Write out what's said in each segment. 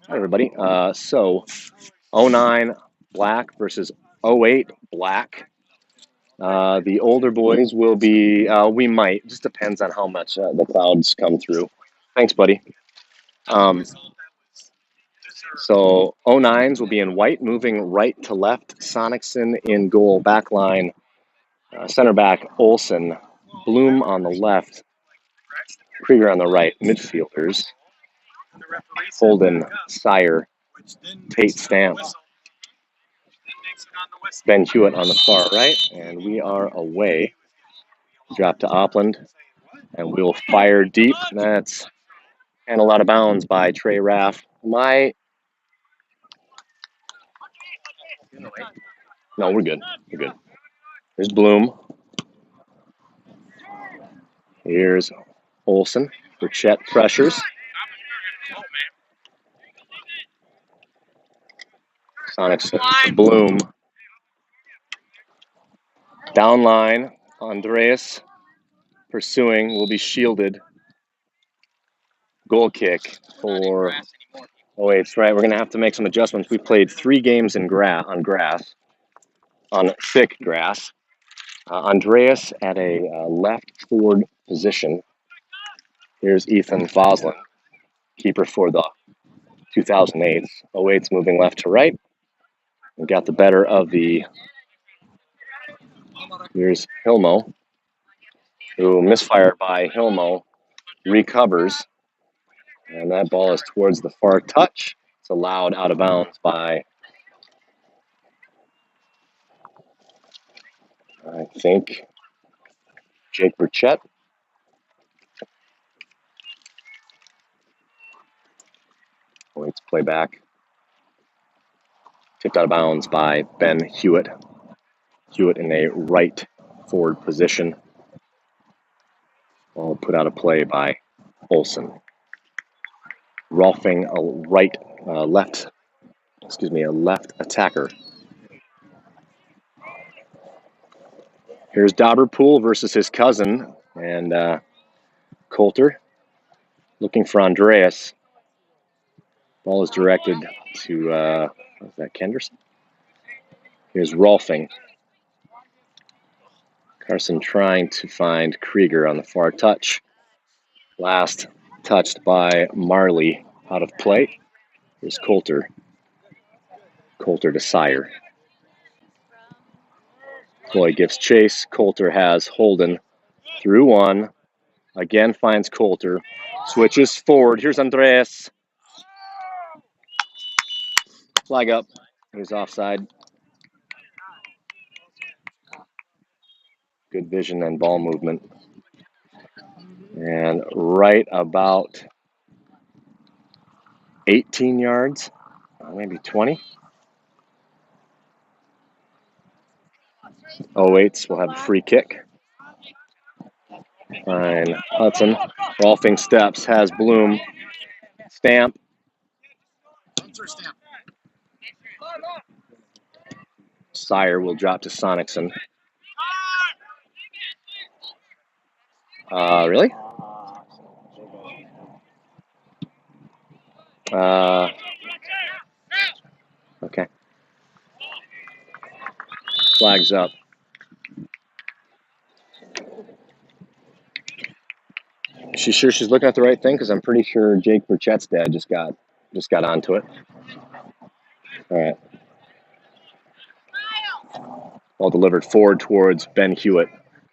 Hi, everybody. So 09 black versus 08 black. The older boys will be, we might, just depends on how much the clouds come through. Thanks, buddy. So 09s will be in white, moving right to left. Sonicson in goal, back line, center back Olson, Bloom on the left, Krieger on the right, midfielders, Holden, Sire, Tate Stamps, Ben Hewitt on the far right, and we are away. Drop to Opland, and we'll fire deep. That's handled out of bounds by Trey Raff. No, we're good. We're good. Here's Bloom. Here's Olson. Burchett pressures. Sonics Bloom. Down line. Andreas pursuing, will be shielded. Goal kick for. Oh, wait, that's right. We're going to have to make some adjustments. We played 3 games on thick grass. Andreas at a left forward position. Here's Ethan Foslin, keeper for the 2008s. 08's moving left to right. We got the better of the. Here's Hilmo, who misfired by Hilmo, recovers, and that ball is towards the far touch. It's allowed out of bounds by, I think, Jake Burchett. Waits play back. Tipped out of bounds by Ben Hewitt. Hewitt in a right forward position. Ball put out of play by Olson. Rolfing a left attacker. Here's Dauberpool versus his cousin, and Coulter looking for Andreas. Ball is directed to, is that Kenderson? Here's Rolfing. Carson trying to find Krieger on the far touch. Last touched by Marley, out of play. Here's Coulter. Coulter to Sire. Floyd gives chase. Coulter has Holden through one. Again finds Coulter. Switches forward. Here's Andreas. Flag up. He's offside. Good vision and ball movement. And right about 18 yards, maybe 20. 08s will have a free kick. Fine. Hudson. Rolfing steps, has Bloom. Stamp. Sire will drop to Sonicson. Really? Okay. Flags up. She's sure she's looking at the right thing? Because I'm pretty sure Jake Burchett's dad just got onto it. All right. Ball delivered forward towards Ben Hewitt.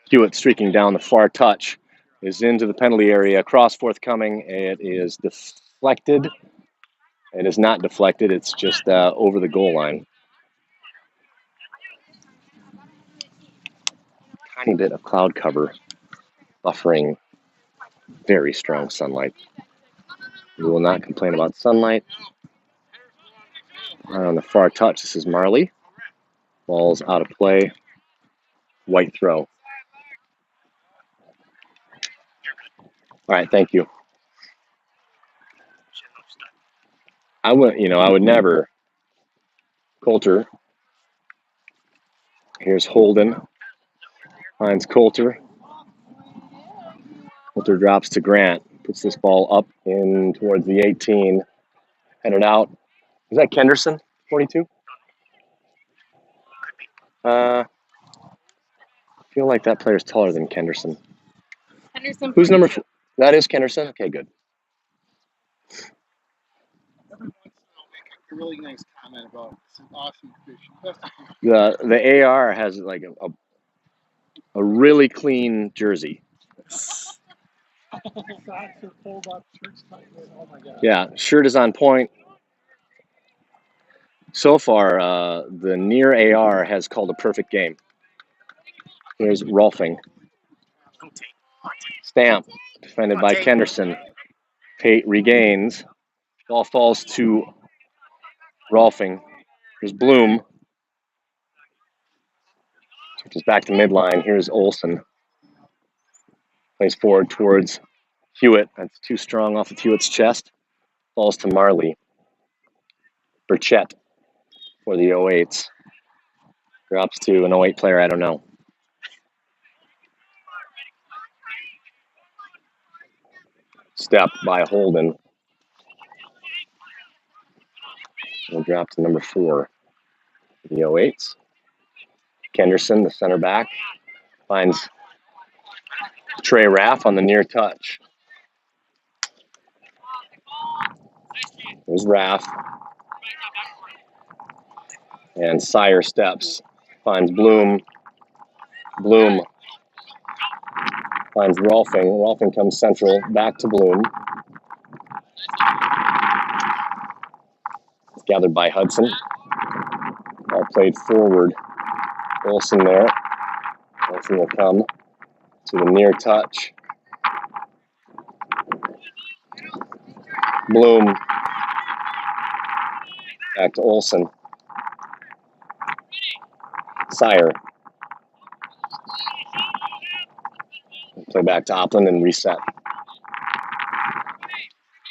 Hewitt streaking down the far touch is into the penalty area. Cross forthcoming. It is deflected. It is not deflected. It's just over the goal line. Tiny bit of cloud cover buffering very strong sunlight. We will not complain about sunlight. On the far touch, this is Marley. Ball's out of play. White throw. All right, thank you. I would never. Coulter. Here's Holden. Finds Coulter. Coulter drops to Grant. Puts this ball up in towards the 18. Headed out. Is that Kenderson, 42? I feel like that player's taller than Kenderson. Henderson. Who's number 4? That is Kenderson? Okay, good. Every once in a while, make a really nice comment about some awesome fishing. The AR has like a really clean jersey. Socks are pulled up, shirts tight. Oh my god. Yeah, shirt is on point. So far, the near AR has called a perfect game. Here's Rolfing. Stamp, defended by Kenderson. Pate regains. Ball falls to Rolfing. Here's Bloom. Switches back to midline. Here's Olsen. Plays forward towards Hewitt. That's too strong off of Hewitt's chest. Falls to Marley. Burchett for the 08s. Drops to an 08 player, I don't know. Step by Holden. We'll drop to number 4. The 08s. Kenderson, the center back, finds Trey Raff on the near touch. There's Raff. And Sire steps. Finds Bloom. Bloom finds Rolfing. Rolfing comes central, back to Bloom. Gathered by Hudson. All played forward. Olsen there. Olsen will come to the near touch. Bloom. Back to Olsen. Sire. Play back to Opland and reset.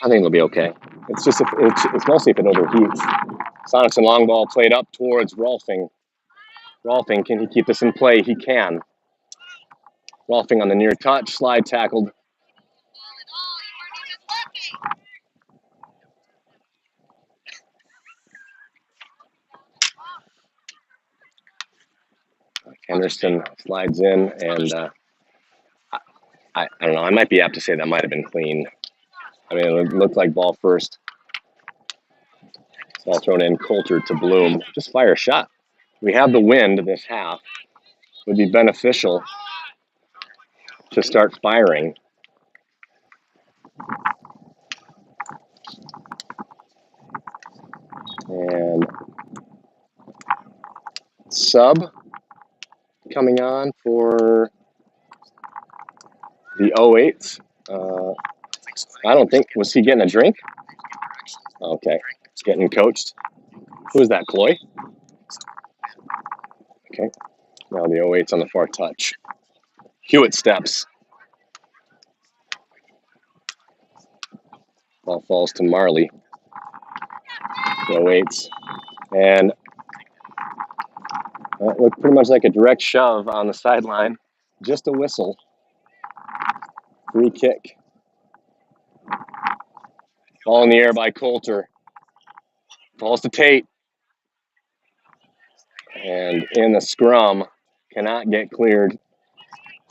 I think it'll be okay. It's just it's mostly if it overheats. Sonics and long ball played up towards Rolfing. Rolfing, can he keep this in play? He can. Rolfing on the near touch, slide tackled. Henderson slides in, and I don't know. I might be apt to say that might have been clean. I mean, it looked like ball first. Ball thrown in, Coulter to Bloom. Just fire a shot. We have the wind this half. It would be beneficial to start firing. And sub coming on for the 08s. I don't think, was he getting a drink? Okay, he's getting coached. Who is that, Cloy? Okay, now the 08's on the far touch. Hewitt steps. Ball falls to Marley. The 08's. And it looked pretty much like a direct shove on the sideline. Just a whistle. Free kick. Ball in the air by Coulter. Falls to Tate. And in the scrum, cannot get cleared.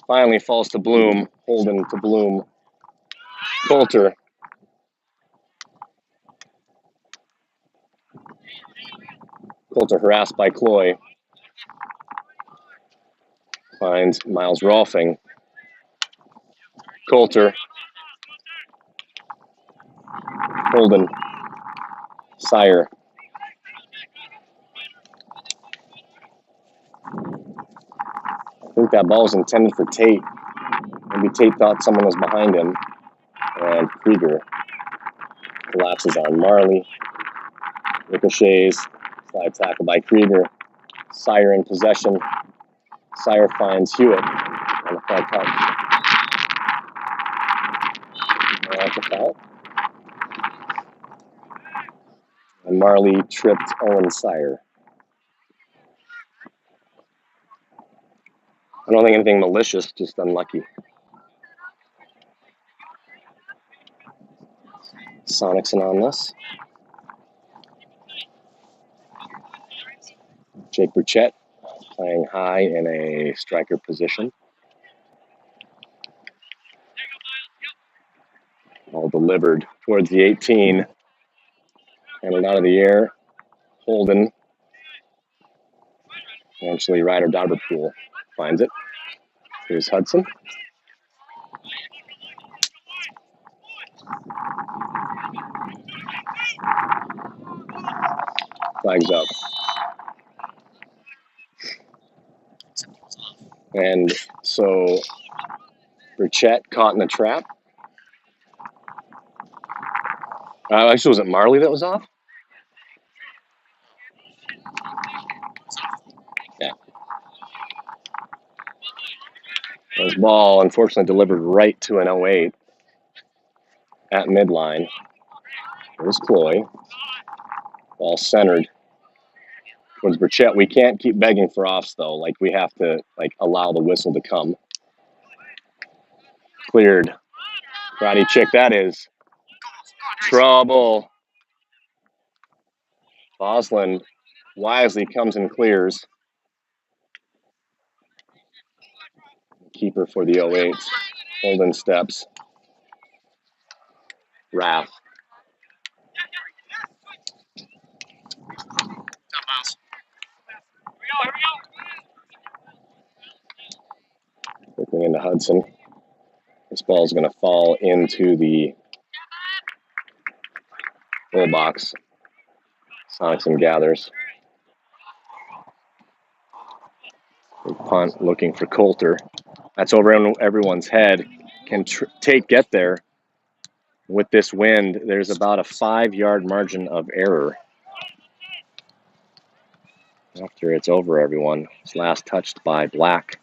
Finally falls to Bloom. Holden to Bloom. Coulter. Coulter harassed by Cloy. Finds Miles Rolfing. Coulter. Holden. Sire. I think that ball was intended for Tate. Maybe Tate thought someone was behind him. And Krieger collapses on Marley. Ricochets. Slide tackle by Krieger. Sire in possession. Sire finds Hewitt on the far touch. That's a foul. And Marley tripped Owen Sire. I don't think anything malicious, just unlucky. Sonicson on this. Jake Burchett playing high in a striker position. All delivered towards the 18. Handled out of the air. Holden. Eventually Ryder Dauberpool finds it. Here's Hudson. Flags up. And so Burchett caught in the trap. Actually, was it Marley that was off? Yeah. His ball, unfortunately, delivered right to an 08 at midline. There's Cloy. Ball centered towards Burchett. We can't keep begging for offs, though. Like, we have to, allow the whistle to come. Cleared. Karate chick, that is. Trouble. Boslin wisely comes and clears. Keeper for the 08s. Holden steps. Raff. Quickly into Hudson. This ball is going to fall into the goal box. Sonicson gathers. Big punt looking for Coulter. That's over everyone's head. Can Tate get there? With this wind, there's about a 5-yard margin of error. After it's over everyone, it's last touched by Black.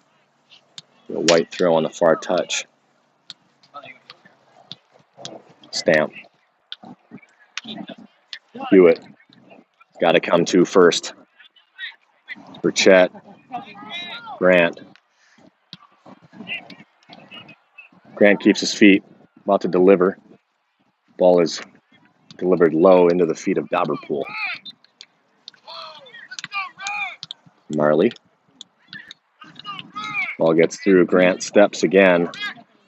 A white throw on the far touch. Stamp. Hewitt. Got to come to first. Burchett. Grant. Grant keeps his feet. About to deliver. Ball is delivered low into the feet of Dauberpool. Marley. Ball gets through. Grant steps again.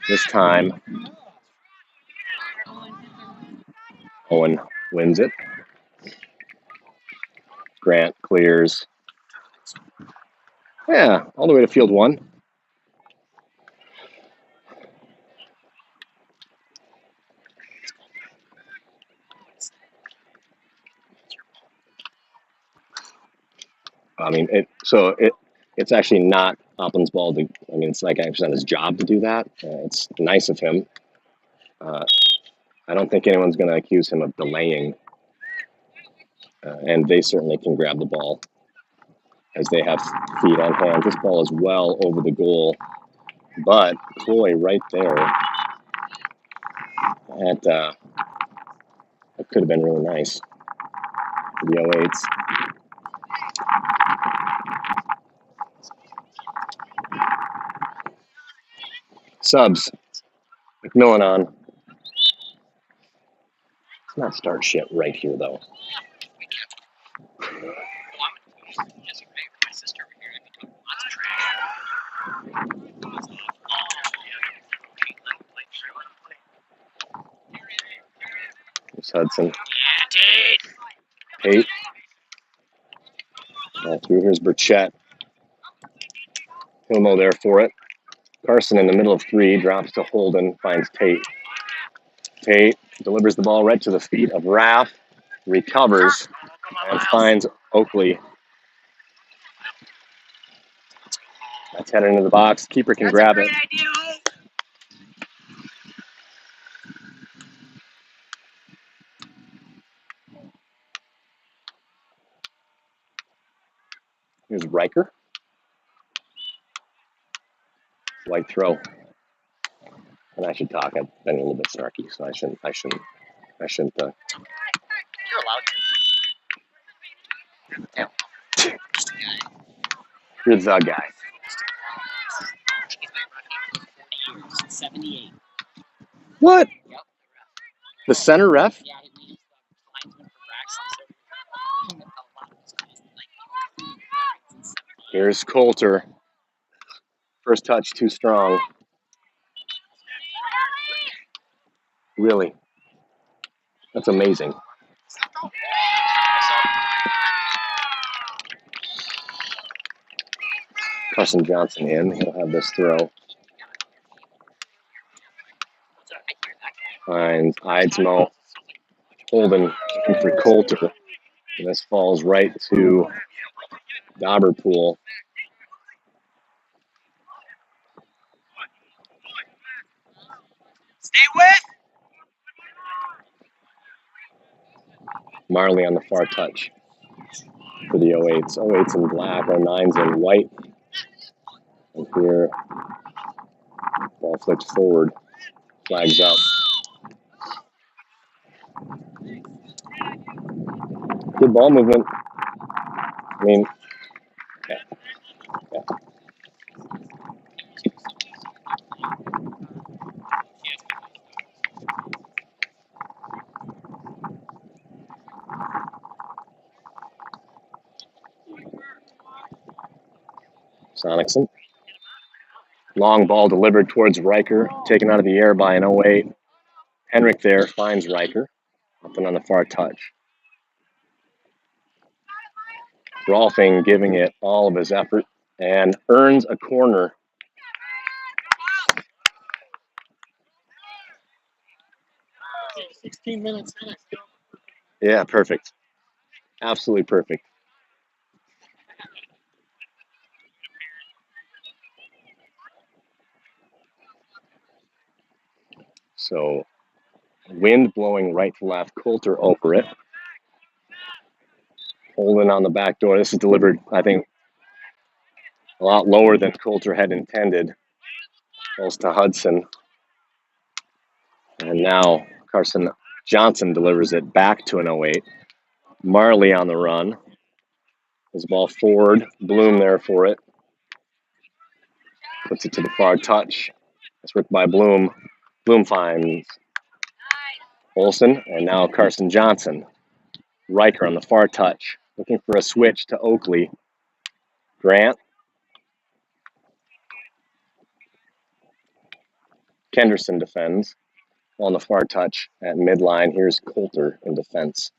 This time, Owen wins it. Grant clears. Yeah, all the way to field 1. I mean, it's actually not Oplin's ball. It's like actually not his job to do that. It's nice of him. I don't think anyone's going to accuse him of delaying. And they certainly can grab the ball as they have feet on hand. This ball is well over the goal. But Cloy right there, that could have been really nice for the 08s. Subs. McMillan on. Let's not start shit right here, though. There's Hudson. Tate. Through. Here's Burchett. Hilmo there for it. Carson in the middle of 3, drops to Holden, finds Tate. Tate delivers the ball right to the feet of Raff, recovers, and finds Oakley. That's headed into the box. Keeper can grab it. Here's Riker. White throw. And I should talk. I've been a little bit snarky, so I shouldn't. You're allowed to. You're the guy. 78. What? Yep. The center ref? Yeah, he was the linesman for Braxton. Here's Coulter. First touch too strong. Really. That's amazing. Carson Johnson in. He'll have this throw. Finds Eidsmo. Holden looking for Coulter. And this falls right to Dauberpool. Stay with. Marley on the far touch for the 08s. 08s in black, 09s in white. And here, ball flicks forward, flags up. Good ball movement. I mean, yeah. Sonicson. Long ball delivered towards Riker, taken out of the air by an 08. Henrik there finds Riker, up and on the far touch. Rolfing giving it all of his effort and earns a corner. Okay, 16 minutes in. Yeah, perfect. Absolutely perfect. So, wind blowing right to left, Coulter over it. Holden on the back door. This is delivered, I think, a lot lower than Coulter had intended. Goes to Hudson. And now Carson Johnson delivers it back to an 08. Marley on the run. His ball forward. Bloom there for it. Puts it to the far touch. It's ripped by Bloom. Bloom finds Olsen, and now Carson Johnson. Riker on the far touch. Looking for a switch to Oakley. Grant. Kenderson defends. On the far touch at midline. Here's Coulter in defense.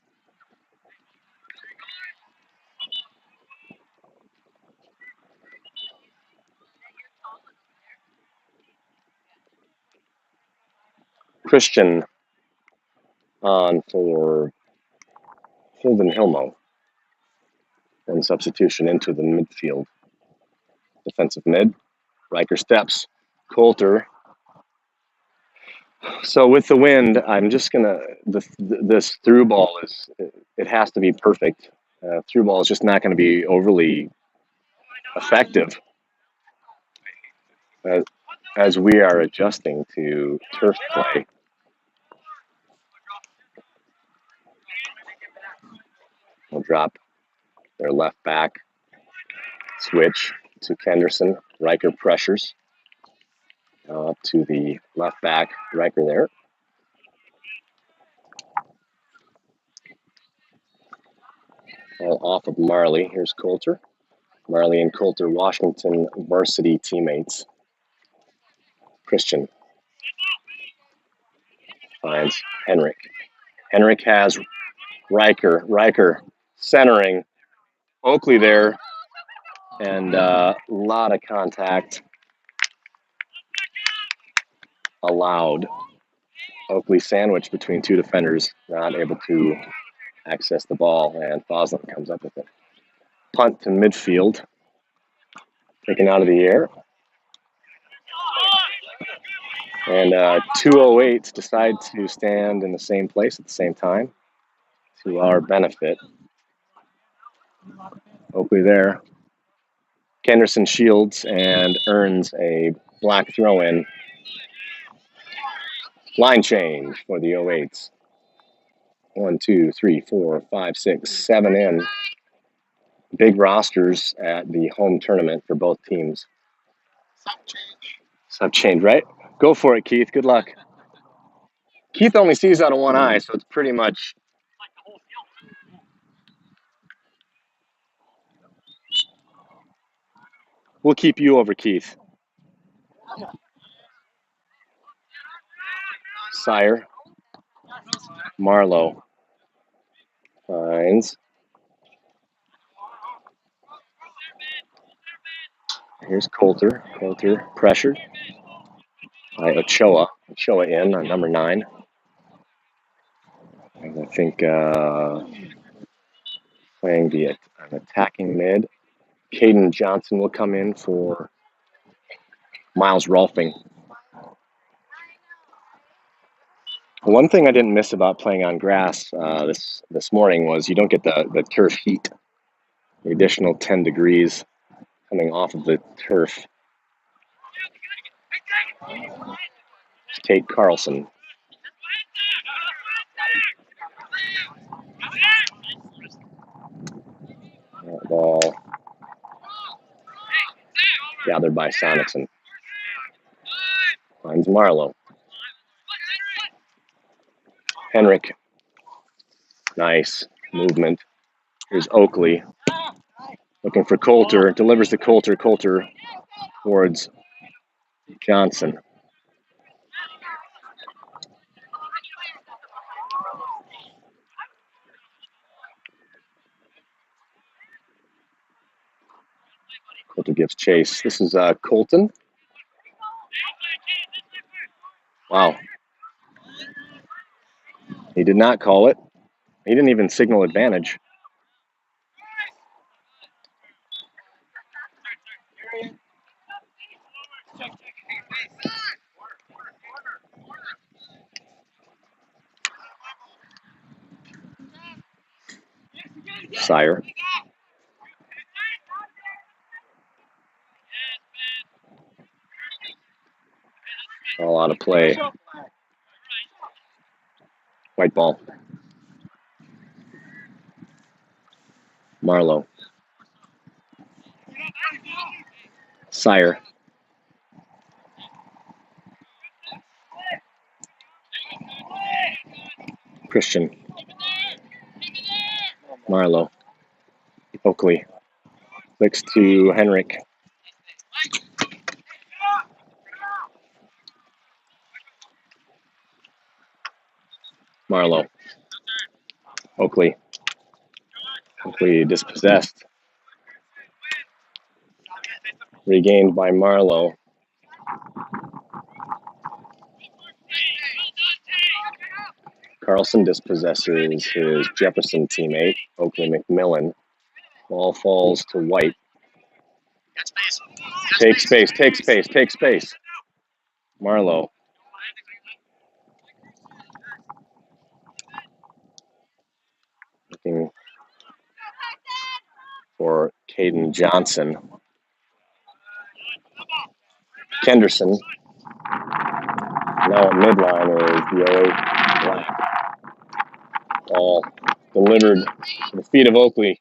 Christian on for Holden Hilmo. One substitution into the midfield. Defensive mid. Riker steps. Coulter. So with the wind, I'm just gonna this through ball it has to be perfect. Through ball is just not going to be overly effective as we are adjusting to turf play. We'll drop their left back. Switch to Kenderson. Riker pressures. Up to the left back. Riker there. All off of Marley. Here's Coulter. Marley and Coulter, Washington varsity teammates. Christian finds Henrik. Henrik has Riker. Riker centering. Oakley there. And a lot of contact allowed. Oakley sandwiched between two defenders, not able to access the ball, and Foslin comes up with it. Punt to midfield, taken out of the air. And 208s decide to stand in the same place at the same time, to our benefit. Oakley there. Kenderson shields and earns a black throw-in. Line change for the 08s. 1, 2, 3, 4, 5, 6, 7 in. Big rosters at the home tournament for both teams. Sub change, right? Go for it, Keith. Good luck. Keith only sees out of one eye, so it's pretty much. We'll keep you over Keith. Sire. Marlowe. Finds. Here's Coulter. Coulter pressured by Ochoa. Ochoa in on number 9. And I think playing an attacking mid. Caden Johnson will come in for Miles Rolfing. One thing I didn't miss about playing on grass this morning was you don't get the turf heat. The additional 10 degrees coming off of the turf. Tate Carlson. That ball gathered by Sonicson. Finds Marlowe. Henrik. Nice movement. Here's Oakley. Looking for Coulter. Delivers to Coulter. Coulter towards Johnson. Coulter gives chase. This is Colton. Wow. He did not call it. He didn't even signal advantage. Sire. All out of play. White ball. Marlowe. Sire. Christian. Marlowe. Oakley. Flicks to Henrik. Marlowe. Oakley. Oakley dispossessed. Regained by Marlowe. Carlson dispossesses his Jefferson teammate, Oakley McMillan. Ball falls to White. Take space, take space, take space. Marlowe. Looking for Caden Johnson. Kenderson. Now at midline is the 08 Black. Ball delivered to the feet of Oakley.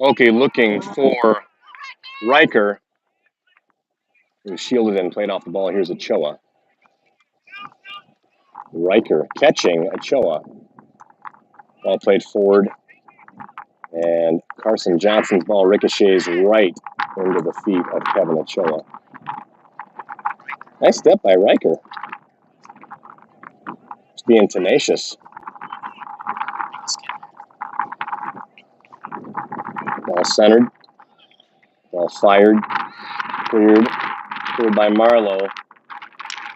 Oakley looking for Riker, who shielded and played off the ball. Here's Ochoa. Riker catching Ochoa. Ball played forward. And Carson Johnson's ball ricochets right into the feet of Kevin Ochoa. Nice step by Riker. Just being tenacious. Ball centered. Ball fired. Cleared. Cleared by Marlowe.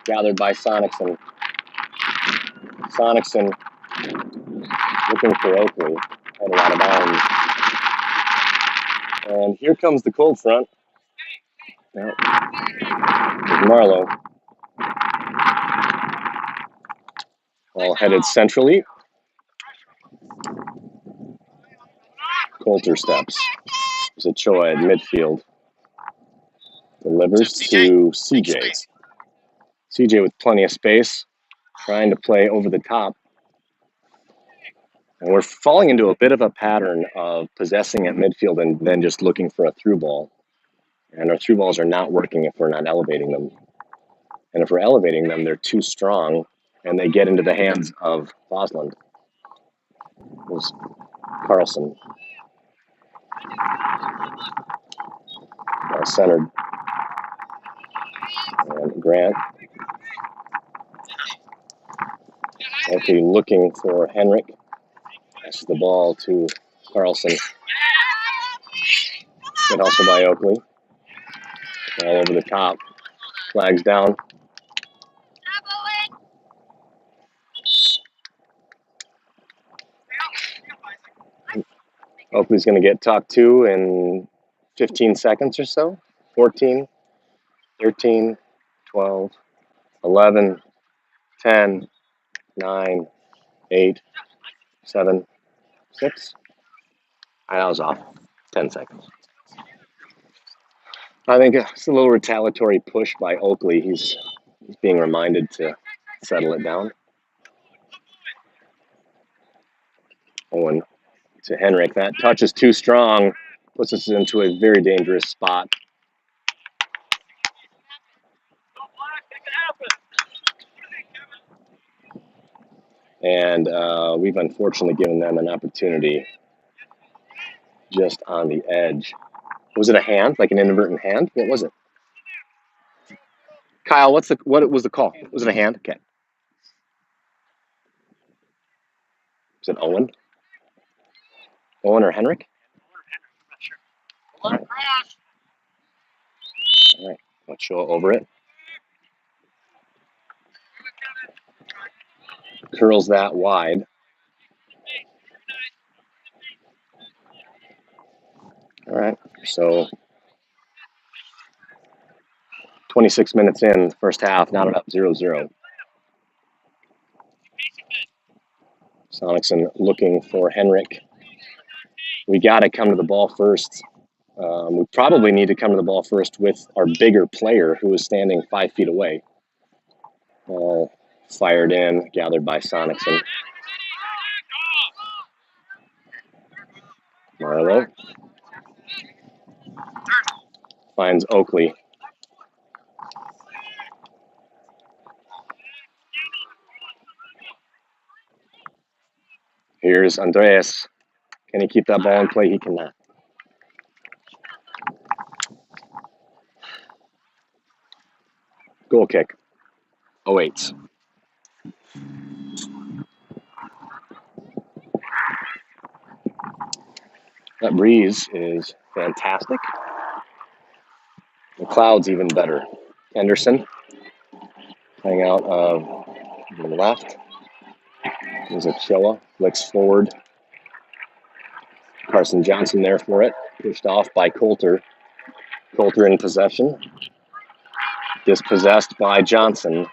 Gathered by Sonicson. Sonicson looking for Oakley. Headed out of bounds. And here comes the cold front. Yep. Marlowe. Ball headed centrally. Coulter steps. There's Ochoa at midfield. Delivers to CJ. CJ with plenty of space. Trying to play over the top. And we're falling into a bit of a pattern of possessing at midfield and then just looking for a through ball. And our through balls are not working if we're not elevating them. And if we're elevating them, they're too strong and they get into the hands of Bosland. There's Carlson. Centered. Grant. Oakley looking for Henrik. Passes the ball to Carlson. Good hustle by Oakley. All over the top. Flags down. Oakley's going to get talked to in 15 seconds or so. 14, 13, 12, 11, 10, 9, 8, 7, 6. I was off. 10 seconds. I think it's a little retaliatory push by Oakley. He's being reminded to settle it down. Owen to Henrik. That touch is too strong. Puts us into a very dangerous spot. And we've unfortunately given them an opportunity just on the edge. Was it a hand, like an inadvertent hand? What was it? Kyle, what was the call? Was it a hand? Okay. Was it Owen? Owen or Henrik? All right. Let's show over it. Curls that wide. All right. So 26 minutes in, first half, knotted up 0-0. Sonicson looking for Henrik. We got to come to the ball first. We probably need to come to the ball first with our bigger player who is standing 5 feet away. Ball fired in, gathered by Sonicson. Marlowe finds Oakley. Here's Andreas. Can he keep that ball in play? He cannot. Goal kick. 08. That breeze is fantastic. The cloud's even better. Henderson playing out of the left. There's Ochoa. Flicks forward. Carson Johnson there for it. Pushed off by Coulter. Coulter in possession. Dispossessed by Johnson.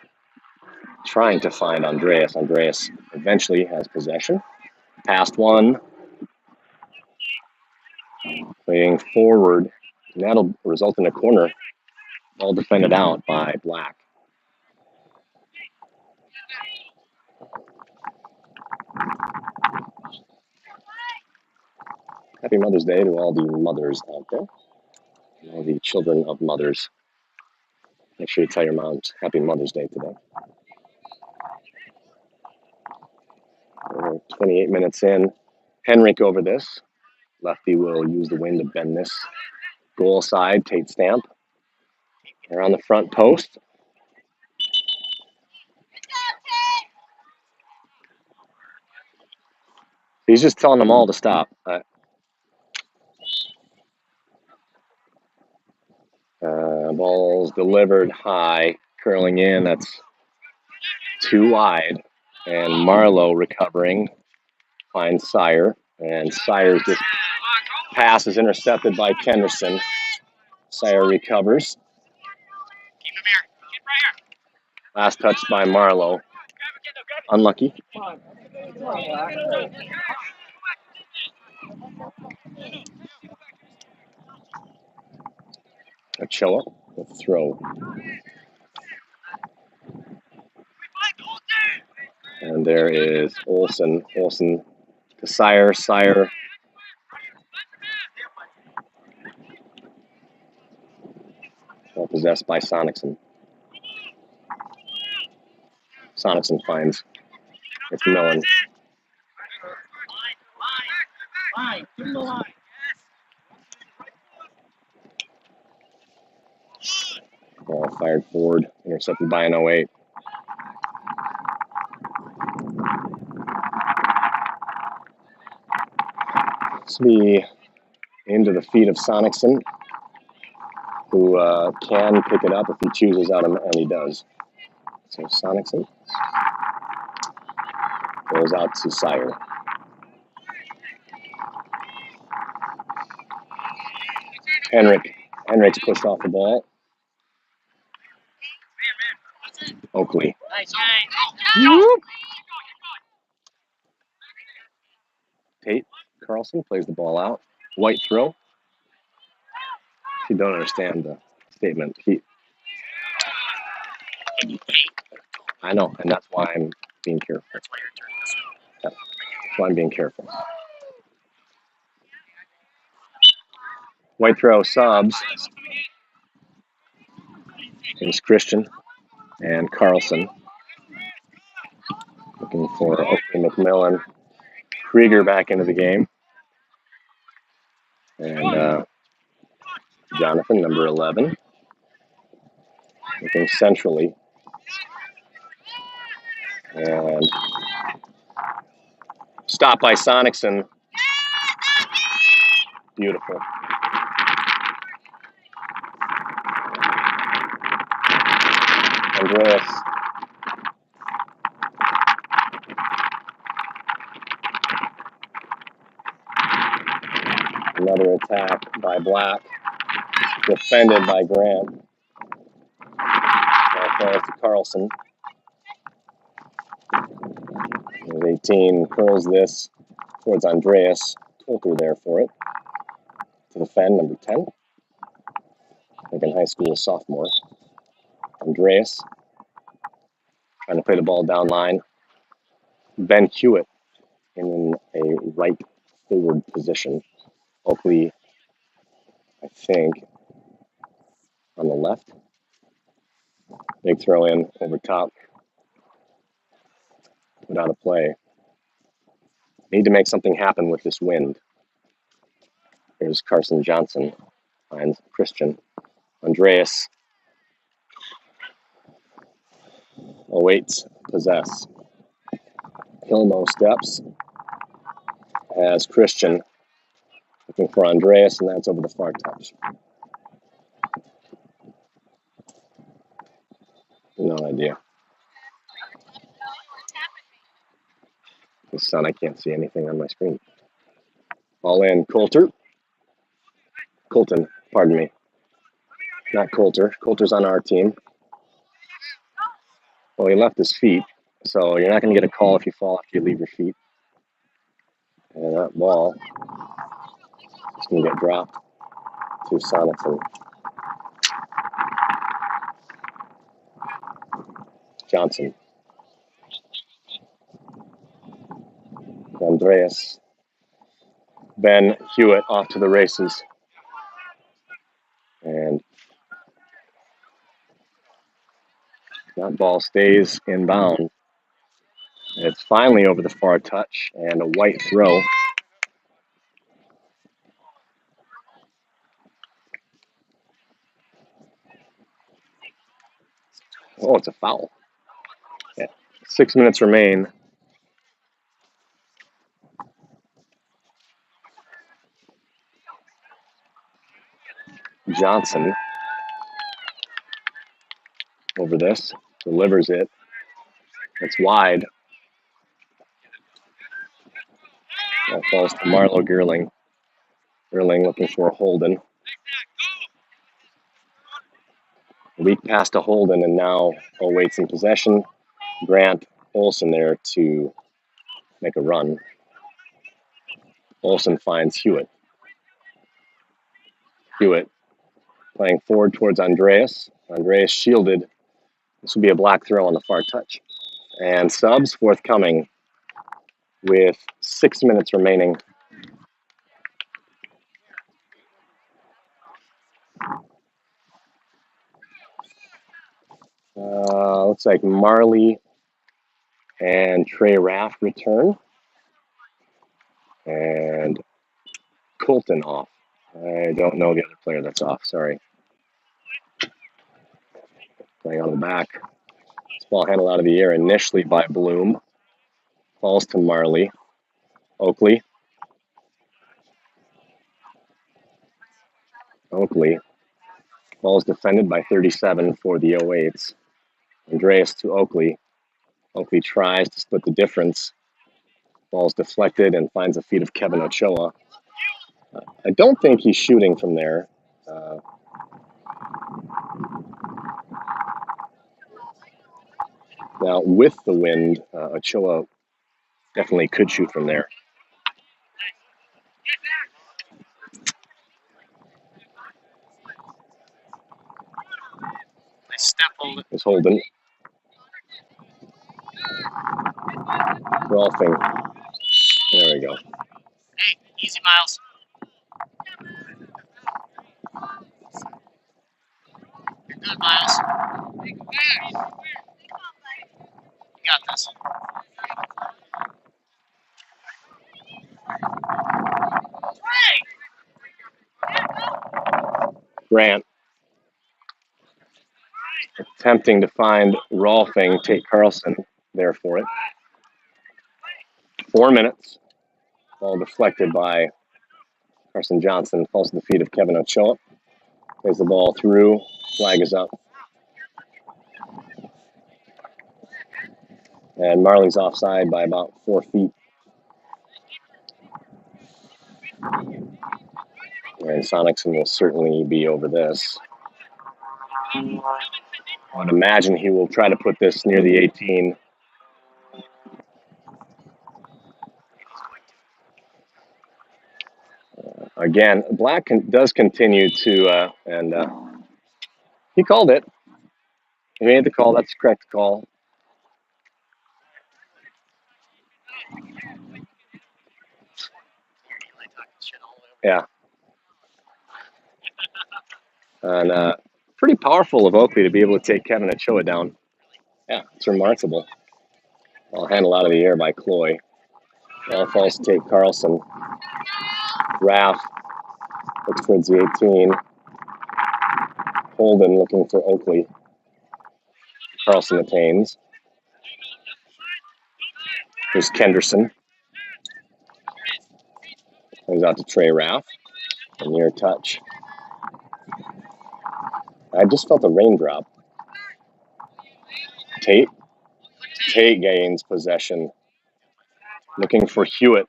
Trying to find Andreas. Andreas eventually has possession. Past one. Playing forward. And that'll result in a corner. All defended out by Black. Happy Mother's Day to all the mothers out there. And all the children of mothers. Make sure you tell your moms Happy Mother's Day today. We're 28 minutes in. Henrik over this. Lefty will use the wind to bend this. Goal side, Tate Stamp. They're on the front post. He's just telling them all to stop. Ball's delivered high, curling in. That's too wide. And Marlowe recovering. Finds Sire. And Sire's just pass is intercepted by Kenderson. Sire recovers. Last touch by Marlowe. Unlucky. Ochoa with the throw. And there is Olsen. Olsen to Sire. Sire. Well possessed by Sonicson. Sonicson finds McMillan. Ball Fired forward, intercepted by an 08. This will be into the feet of Sonicson, who can pick it up if he chooses out, and he does. So Sonicson goes out to Sire. Henrik's pushed off the ball. Oakley. Tate Carlson plays the ball out. White throw. If you don't understand the statement, I know, and that's why I'm being careful. That's why I'm being careful. White throw subs. It's Christian and Carlson. Looking for Oakley McMillan. Krieger back into the game. And Jonathan, number 11. Looking centrally. And stop by Sonicson. Beautiful. Andreas. Another attack by Black. Defended by Grant. Now falls to Carlson. 18 curls this towards Andreas. Coulter there for it. To defend, number 10. I think in high school, a sophomore. Andreas trying to play the ball down line. Ben Hewitt in a right forward position. Oakley, I think, on the left. Big throw in over top. Put out of play. Need to make something happen with this wind. Here's Carson Johnson. Finds Christian. Andreas awaits possess. Hilmo steps. Has Christian looking for Andreas, and that's over the far touch. No idea. The sun, I can't see anything on my screen. All in, Colton, pardon me. Not Coulter. Coulter's on our team. Well, he left his feet, so you're not going to get a call if you fall after you leave your feet. And that ball is going to get dropped to Sonicson. Johnson. Andreas. Ben Hewitt off to the races. And that ball stays inbound. It's finally over the far touch and a white throw. Oh, it's a foul. Yeah. 6 minutes remain. Johnson over this, delivers it. It's wide. That falls to Marlo Gerling. Gerling looking for a Holden. A week past a Holden and now awaits in possession. Grant Olson there to make a run. Olson finds Hewitt. Hewitt playing forward towards Andreas. Andreas shielded. This will be a black throw on the far touch. And subs forthcoming with 6 minutes remaining. Looks like Marley and Trey Raff return. And Colton off. I don't know the other player that's off, sorry. Playing on the back. This ball handled out of the air initially by Bloom. Falls to Marley. Oakley. Ball's defended by 37 for the 08s. Andreas to Oakley. Oakley tries to split the difference. Ball's deflected and finds the feet of Kevin Ochoa. I don't think he's shooting from there. Now, with the wind, Ochoa definitely could shoot from there. Nice step, Holden. It's Holden. Rolfing. There we go. Hey, easy, Miles. You're good, Miles. You got this. Grant. Attempting to find Rolfing. Tate Carlson there for it. 4 minutes. Ball deflected by Carson Johnson. Falls to the feet of Kevin Ochoa. Plays the ball through. Flag is up. And Marley's offside by about 4 feet. And Sonicson will certainly be over this. I would imagine he will try to put this near the 18. Again, Black does continue to, and he called it. He made the call. That's the correct call. Yeah. And pretty powerful of Oakley to be able to take Kevin Ochoa down. Yeah, it's remarkable. Ball handled out of the air by Cloy. Ball falls to Tate Carlson. Raff looks towards the 18. Holden looking for Oakley. Carlson attains. Here's Kenderson. Goes out to Trey Raff. A near touch. I just felt a raindrop. Tate gains possession. Looking for Hewitt.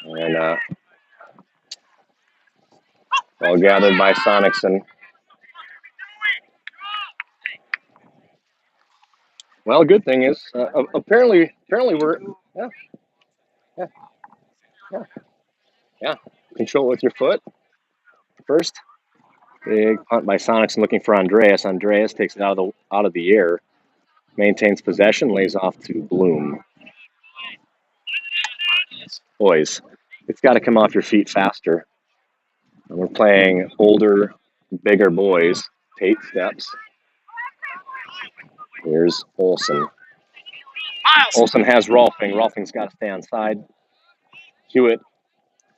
And ball gathered by Sonicson. Well, good thing is, apparently we're, yeah. Control with your foot. First, big punt by Sonicson looking for Andreas. Andreas takes it out of the air, maintains possession, lays off to Bloom. Boys, it's got to come off your feet faster. And we're playing older, bigger boys. Tate steps. Here's Olsen. Olsen has Rolfing. Rolfing's got to stay on side. Hewitt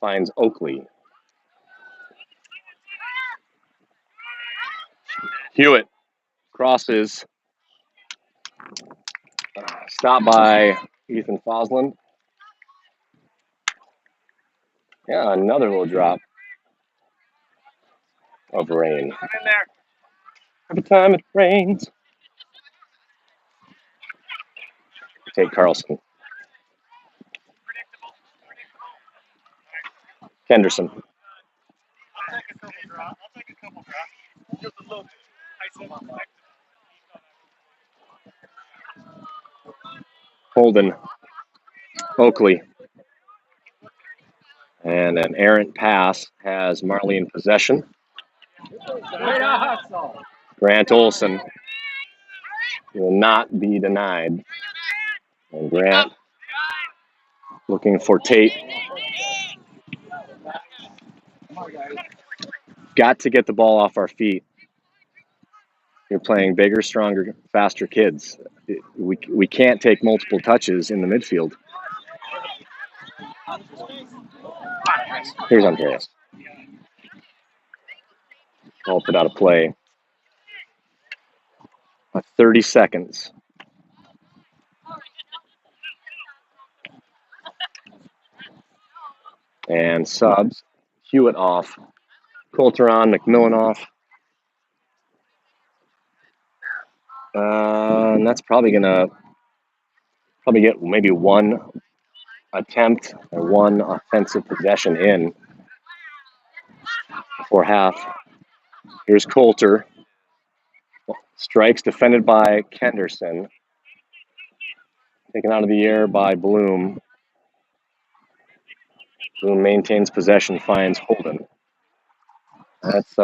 finds Oakley. Hewitt crosses. Stopped by Ethan Fosland. Yeah, another little drop of rain. Every time it rains. Tate Carlson. Henderson. Holden. Oakley. And an errant pass has Marley in possession. Grant Olsen will not be denied. And Grant looking for Tate. Got to get the ball off our feet. You're playing bigger, stronger, faster kids. We can't take multiple touches in the midfield. Here's Andreas. Ball put out of play. 30 seconds. And subs, Hewitt off, Coulter on, McMillan off. And that's probably gonna get maybe one attempt or one offensive possession in before half. Here's Coulter. Strikes defended by Kenderson. Taken out of the air by Bloom. Bloom maintains possession, finds Holden. That's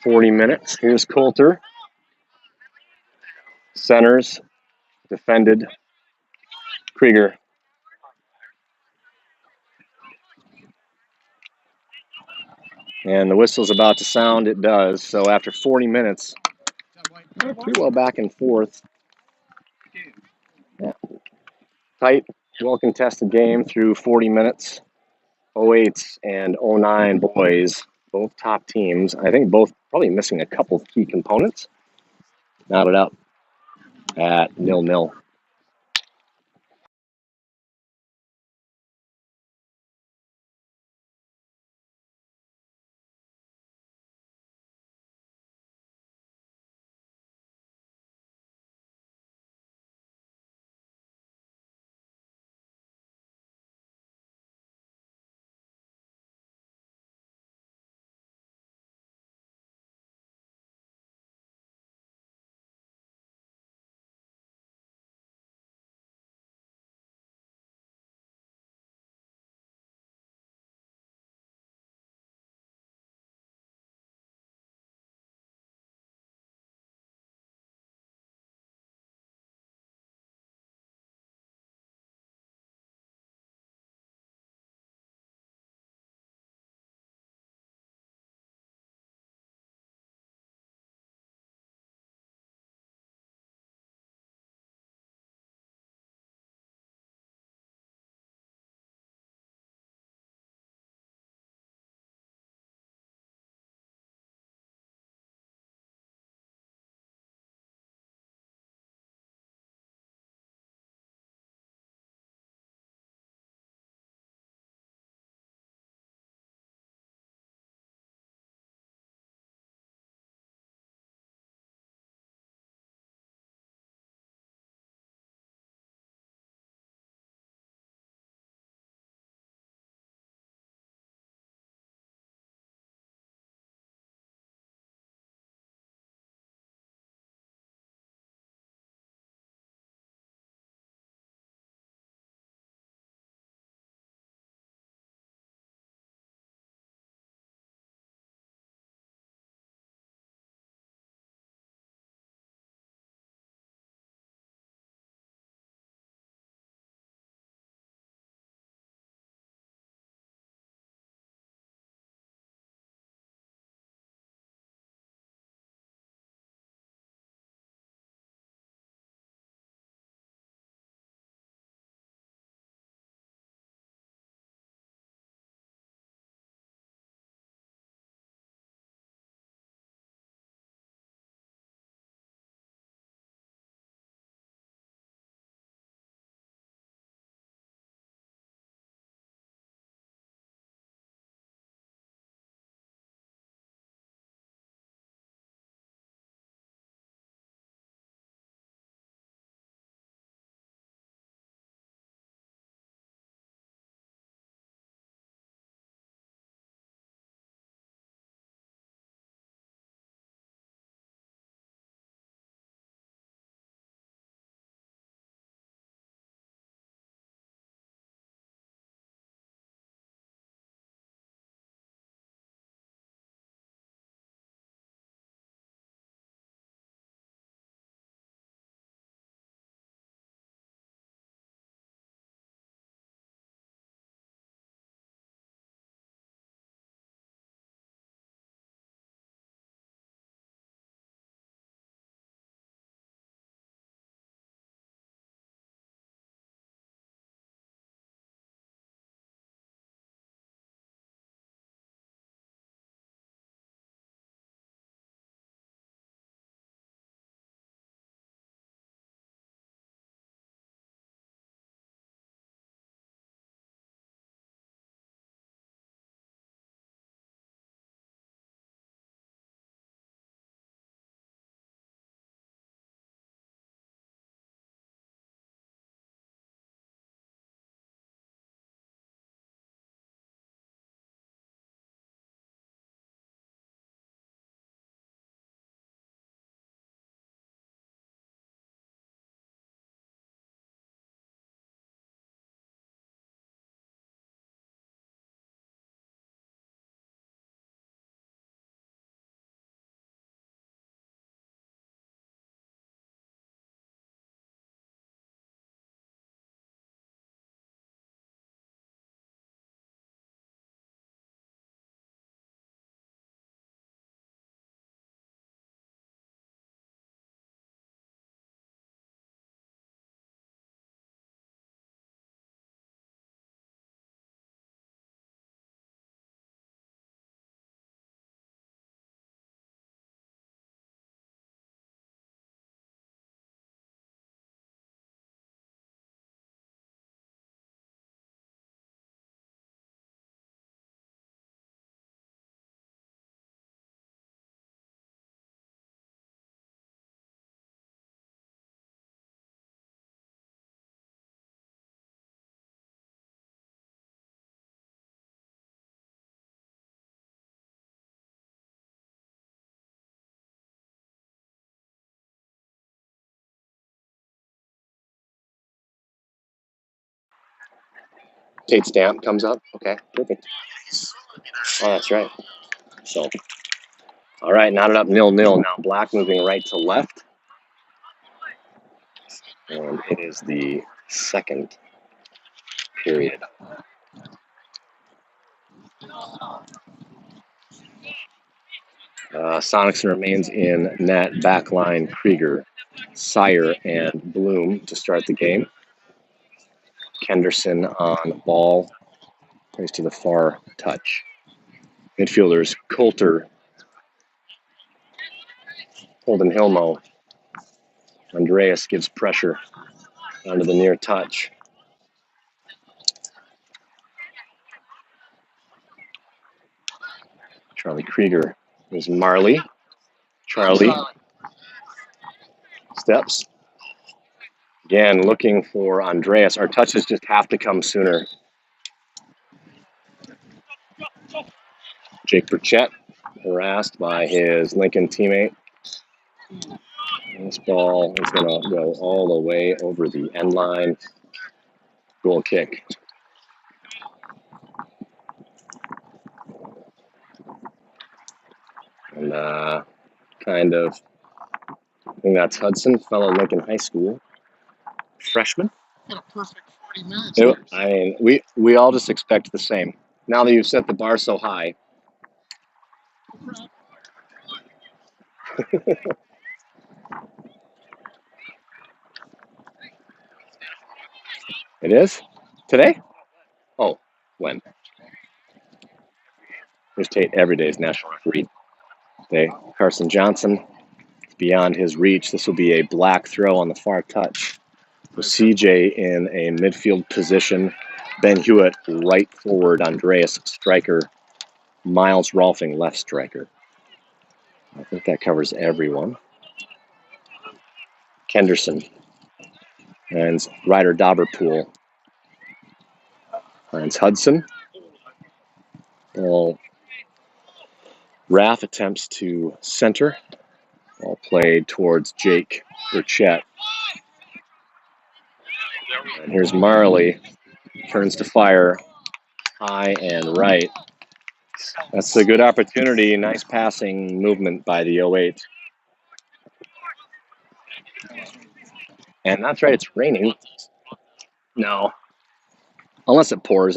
40 minutes. Here's Coulter. Centers, defended. Krieger. And the whistle's about to sound. It does. So after 40 minutes, pretty well back and forth. Yeah. Tight, well-contested game through 40 minutes. 08s and 09 boys, both top teams. I think both probably missing a couple of key components. Knotted up at 0-0. Tate Stamp comes up. Okay, perfect. Oh, that's right. So, all right, knotted up 0-0. Now Black moving right to left. And it is the second period. Sonicson remains in net, backline Krieger, Sire, and Bloom to start the game. Kenderson on ball, plays to the far touch. Midfielders Coulter, Holden Hilmo. Andreas gives pressure onto the near touch. Charlie Krieger is Marley. Charlie steps. Again, looking for Andreas. Our touches just have to come sooner. Jake Burchett harassed by his Lincoln teammate. This ball is going to go all the way over the end line. Goal kick. And I think that's Hudson, fellow Lincoln High School freshman. Got a perfect 40 minutes. We all just expect the same. Now that you've set the bar so high. It is? Today? Oh, when? There's Tate every day as national referee. Okay, Carson Johnson, beyond his reach. This will be a Black throw on the far touch. So CJ in a midfield position. Ben Hewitt, right forward. Andreas, striker. Miles Rolfing, left striker. I think that covers everyone. Kenderson and Ryder Dauberpool. Finds Hudson. Ball. Raff attempts to center. Ball played towards Jake Burchett. And here's Marley. Turns to fire. High and right. That's a good opportunity. Nice passing movement by the 08. And that's right, it's raining. No. Unless it pours.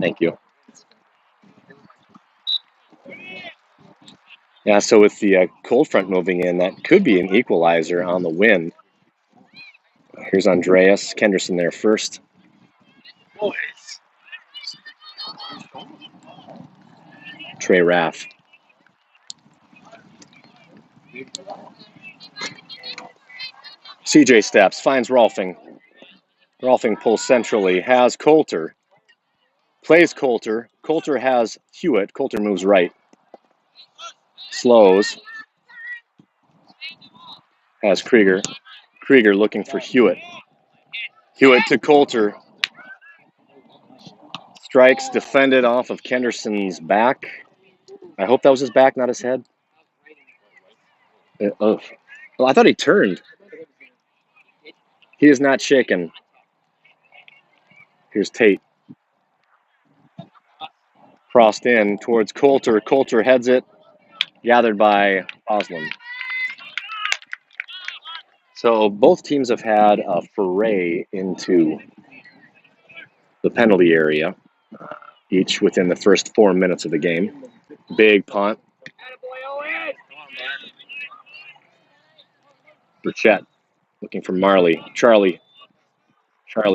Thank you. Yeah, so with the cold front moving in, that could be an equalizer on the wind. Here's Andreas. Kenderson there first. Trey Raff. CJ steps, finds Rolfing. Rolfing pulls centrally, has Coulter. Plays Coulter. Coulter has Hewitt. Coulter moves right. Slows. Has Krieger. Krieger looking for Hewitt. Hewitt to Coulter. Strikes defended off of Kenderson's back. I hope that was his back, not his head. Well, I thought he turned. He is not shaken. Here's Tate. Crossed in towards Coulter. Coulter heads it. Gathered by Oslin. So both teams have had a foray into the penalty area, each within the first 4 minutes of the game. Big punt. Burchett looking for Marley. Charlie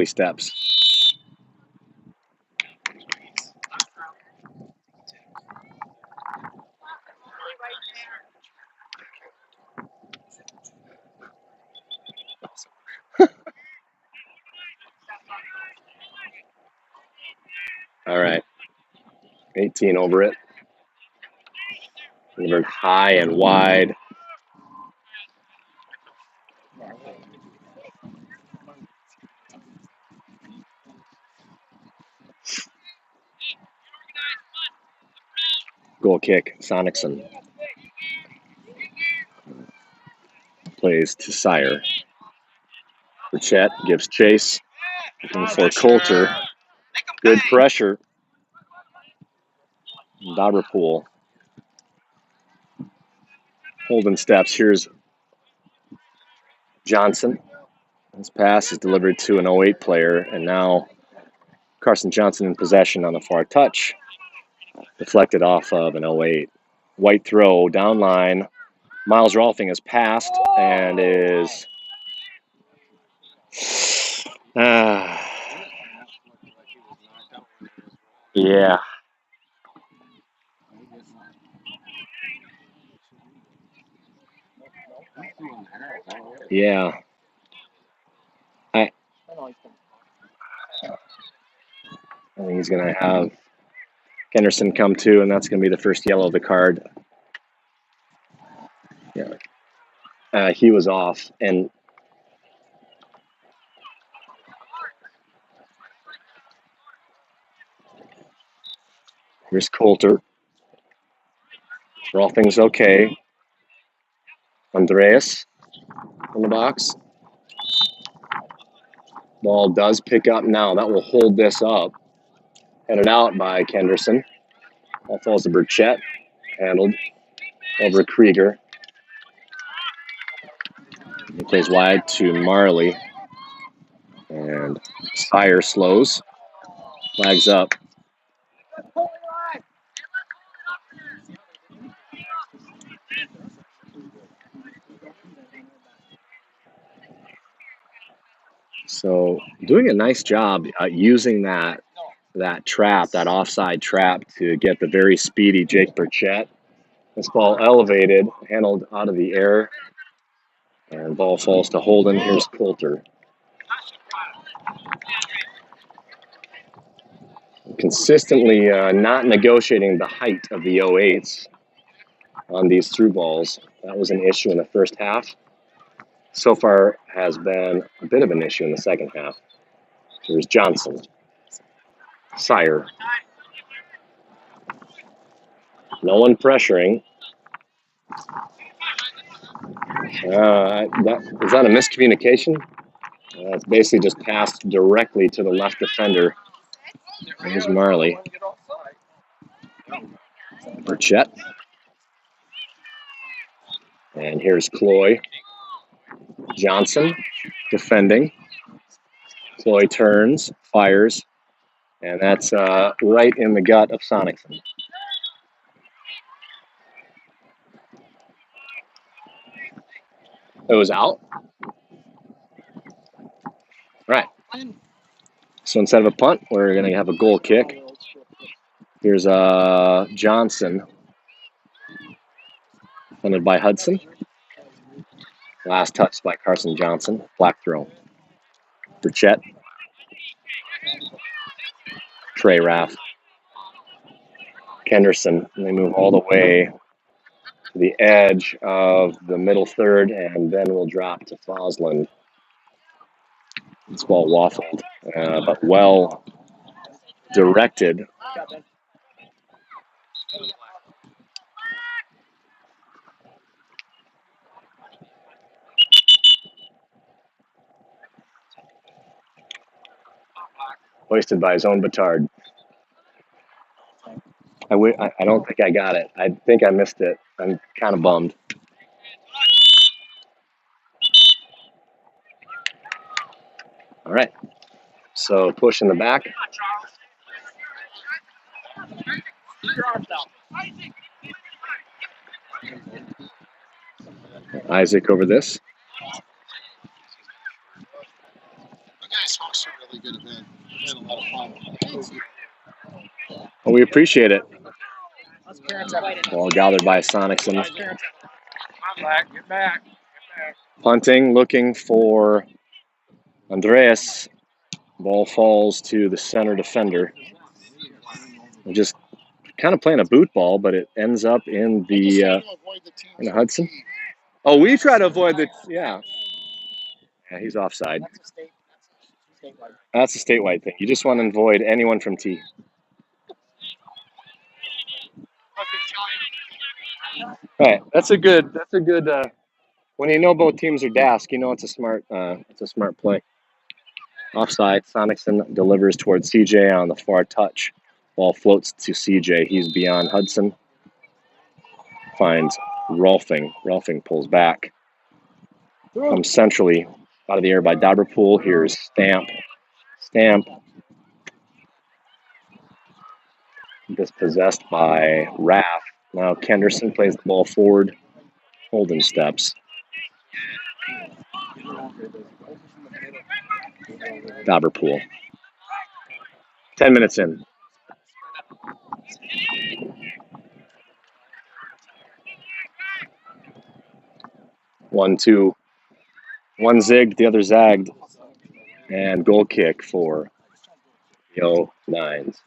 steps. All right. 18 over it. Delivered high and wide. Goal kick, Sonicson. Plays to Sire. Burchett gives chase. Looking for Coulter. Good pressure. Dauberpool. Holding steps. Here's Johnson. His pass is delivered to an 08 player, and now Carson Johnson in possession on the far touch. Deflected off of an 08. White throw down line. Miles Rolfing has passed and is yeah. Yeah. I think he's going to have Henderson come to, and that's going to be the first yellow of the card. Yeah. He was off, and here's Coulter. Rolfing's okay. Andreas in the box. Ball does pick up now. That will hold this up. Headed out by Kenderson. Ball falls to Burchett. Handled over Krieger. He plays wide to Marley. And Sire slows. Flags up. So doing a nice job using that trap, that offside trap, to get the very speedy Jake Burchett. This ball elevated, handled out of the air, and ball falls to Holden. Here's Coulter. Consistently not negotiating the height of the 08s on these through balls. That was an issue in the first half. So far has been a bit of an issue in the second half. Here's Johnson. Sire. No one pressuring. Is that a miscommunication? It's basically just passed directly to the left defender. Here's Marley. Burchett. And here's Cloy. Johnson defending. Cloy turns, fires, and that's right in the gut of Sonicson. It was out. Right. So instead of a punt, we're going to have a goal kick. Here's Johnson, defended by Hudson. Last touch by Carson Johnson. Black throw. Burchett. Trey Raff. Kenderson. And they move all the way to the edge of the middle third, and then we'll drop to Fosland. This ball waffled, but well directed. Hoisted by his own Batard. I don't think I got it. I think I missed it. I'm kind of bummed. All right. So push in the back. Isaac over this. Well, we appreciate it. All gathered by Sonicson. Get back. Punting, looking for Andreas. Ball falls to the center defender. We're just kind of playing a boot ball, but it ends up in the Hudson. Oh, we try to avoid the yeah. He's offside. That's a statewide thing. You just want to avoid anyone from T. Right. That's a good. When you know both teams are DASC, you know it's a smart play. Offside, Sonicson delivers towards CJ on the far touch. Ball floats to CJ. He's beyond Hudson. Finds Rolfing. Rolfing pulls back. Comes centrally out of the air by Dobberpool. Here's Stamp. Stamp. Dispossessed by Raff. Now Kenderson plays the ball forward. Holden steps. Dobberpool. 10 minutes in. One, two. One zigged, the other zagged. And goal kick for the 09s.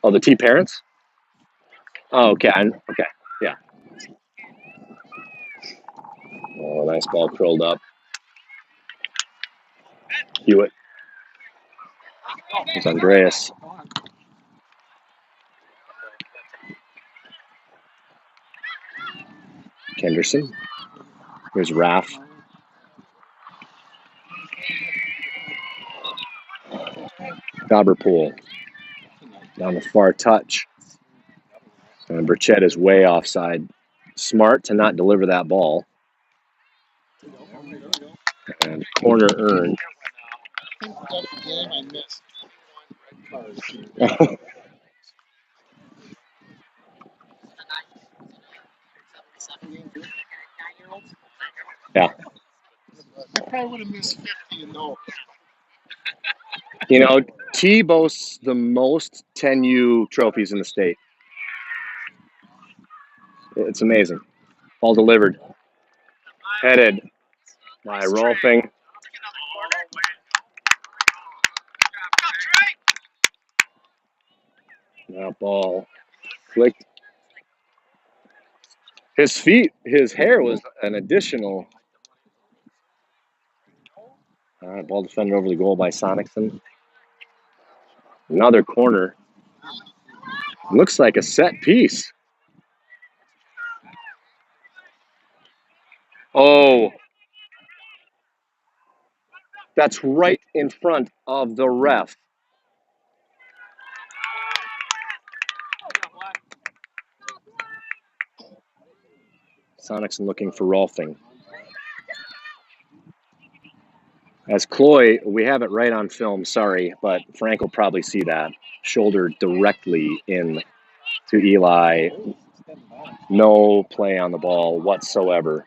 Oh, the T parents? Oh, okay. Okay. Yeah. Oh, nice ball curled up. Hewitt. It's Andreas. Kenderson. Here's Raff. Dobberpool. Down the far touch. And Burchett is way offside. Smart to not deliver that ball. And corner earned. I think that's the game I missed 21 red cards. Yeah. I probably would have missed 50 in those. You know, T boasts the most 10U trophies in the state. It's amazing. Ball delivered. Headed by Rolfing. That ball flicked. His hair was an additional. All right, ball defended over the goal by Sonicson. Another corner. Looks like a set piece. Oh, that's right in front of the ref. Sonicson looking for Rolfing. As Cloy, we have it right on film, sorry, but Frank will probably see that. Shoulder directly in to Eli. No play on the ball whatsoever.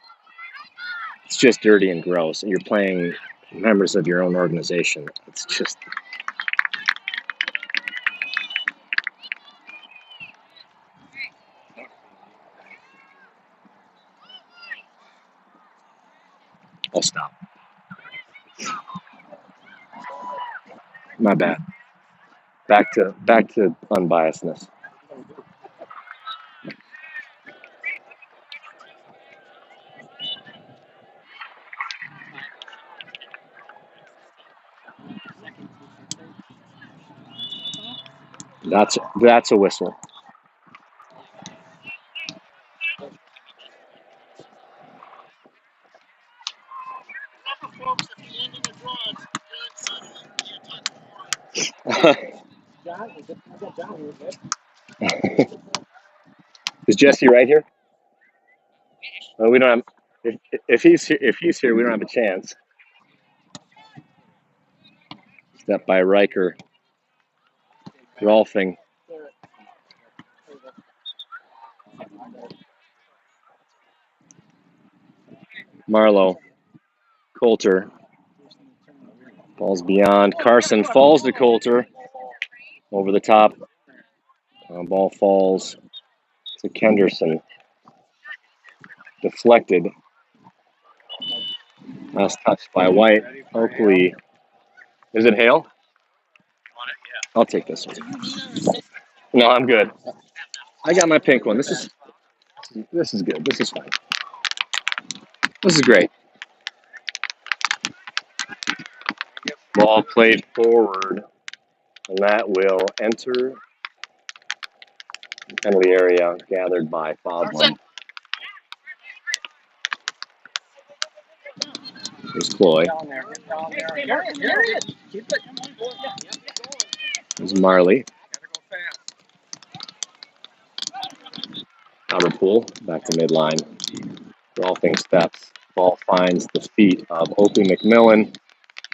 It's just dirty and gross. You're playing members of your own organization. It's just... I'll stop. My bad. Back to unbiasedness. That's a whistle. Folks, at the end of the draw, it's Is Jesse right here? Well, we don't have. If he's here, we don't have a chance. Step by Riker. Rolfing. Marlowe. Coulter. Ball's beyond. Carson falls to Coulter. Over the top. Ball falls to Kenderson. Deflected. Last touch by White. Oakley. Is it Hale? I'll take this one. No, I'm good. I got my pink one. This is good. This is fine. This is great. Ball played forward, and that will enter the penalty area gathered by Fodlin. Here's Chloe. There's Marley. Liverpool back to midline. Rolfing steps. Ball finds the feet of Oakley McMillan.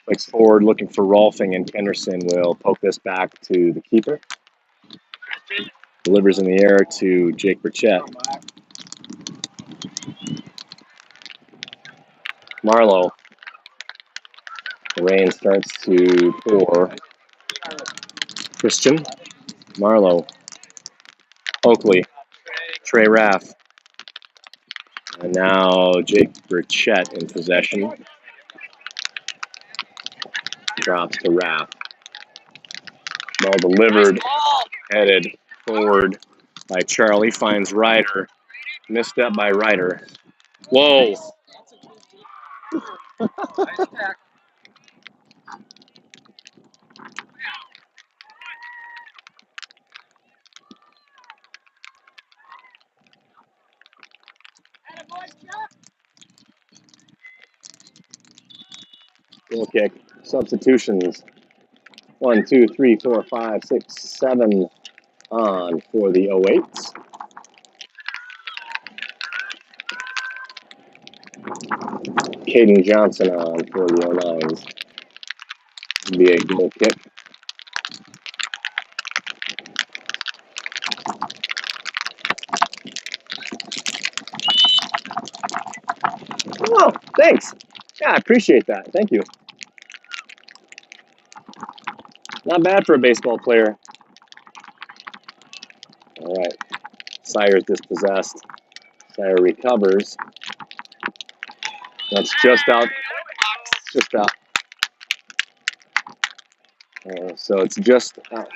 Flicks forward looking for Rolfing, and Kenderson will poke this back to the keeper. Delivers in the air to Jake Burchett. Marlowe. The rain starts to pour. Christian. Marlowe. Oakley. Trey Raff. And now Jake Burchett in possession. Drops to Raff. Ball delivered. Headed forward by Charlie. Finds Ryder. Misstep by Ryder. Whoa. Goal kick. Substitutions. 1, 2, 3, 4, 5, 6, 7 on for the 08s. Caden Johnson on for the 09s. Be a goal kick. Oh, thanks. Yeah, I appreciate that. Thank you. Not bad for a baseball player. All right. Sire is dispossessed. Sire recovers. That's just out. Just out. So it's just out.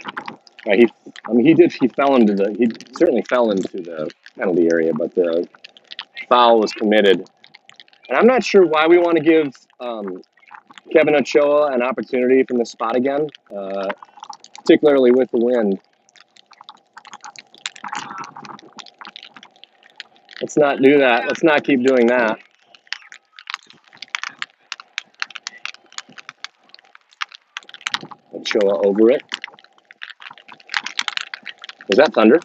He certainly fell into the penalty area, but the foul was committed. And I'm not sure why we want to give Kevin Ochoa an opportunity from this spot again, particularly with the wind. Let's not do that. Let's not keep doing that. Ochoa over it. Was that Thunder?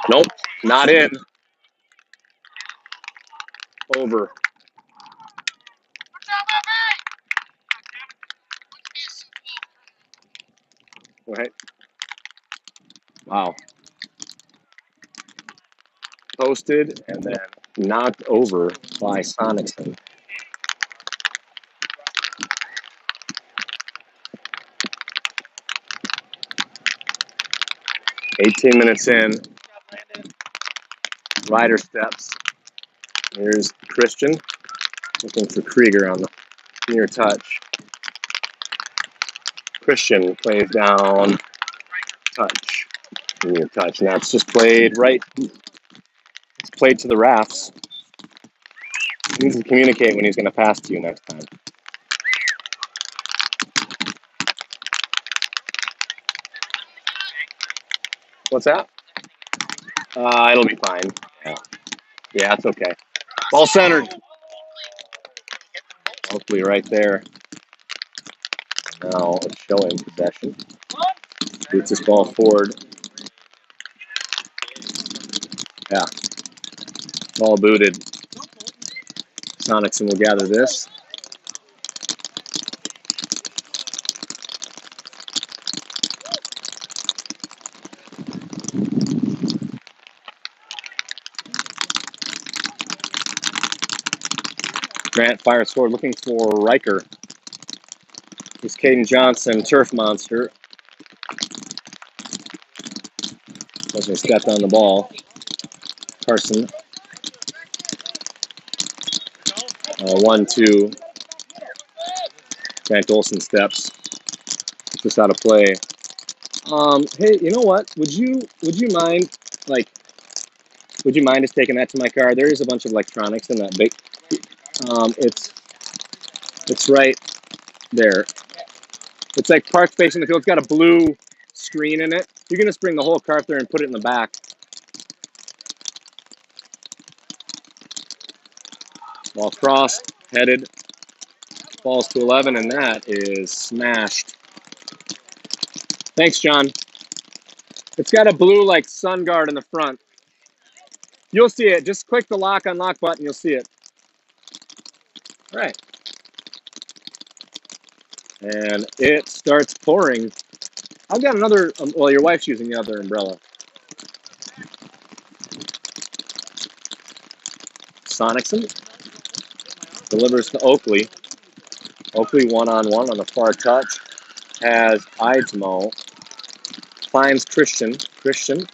Nope, not in. Over. Right. Wow. Posted and then knocked over by Sonicson. "18 minutes in. Ryder steps. Here's Christian looking for Krieger on the near touch. Christian plays down. Touch. Near touch. Now it's just played right. It's played to the rafts. He needs to communicate when he's going to pass to you next time. What's that? It'll be fine. Yeah, it's okay. Ball centered. Hopefully right there. Now it's showing possession. Boots this ball forward. Yeah. Ball booted. Sonicson will gather this. Grant fires forward looking for Riker. Here's Caden Johnson, turf monster. Doesn't step on the ball. Carson. 1-2. Grant Olson steps. Just out of play. Hey, you know what? Would you mind would you mind just taking that to my car? There is a bunch of electronics in that big. It's right there. It's like parked facing the field. It's got a blue screen in it. You can just bring the whole car up there and put it in the back. Ball crossed, headed, falls to 11, and that is smashed. Thanks, John. It's got a blue like sun guard in the front. You'll see it. Just click the lock unlock button. You'll see it. All right. And it starts pouring. I've got another, well, your wife's using the other umbrella. Sonicson delivers to Oakley. Oakley one-on-one on the far touch. Has Eidsmo. Finds Christian. Christian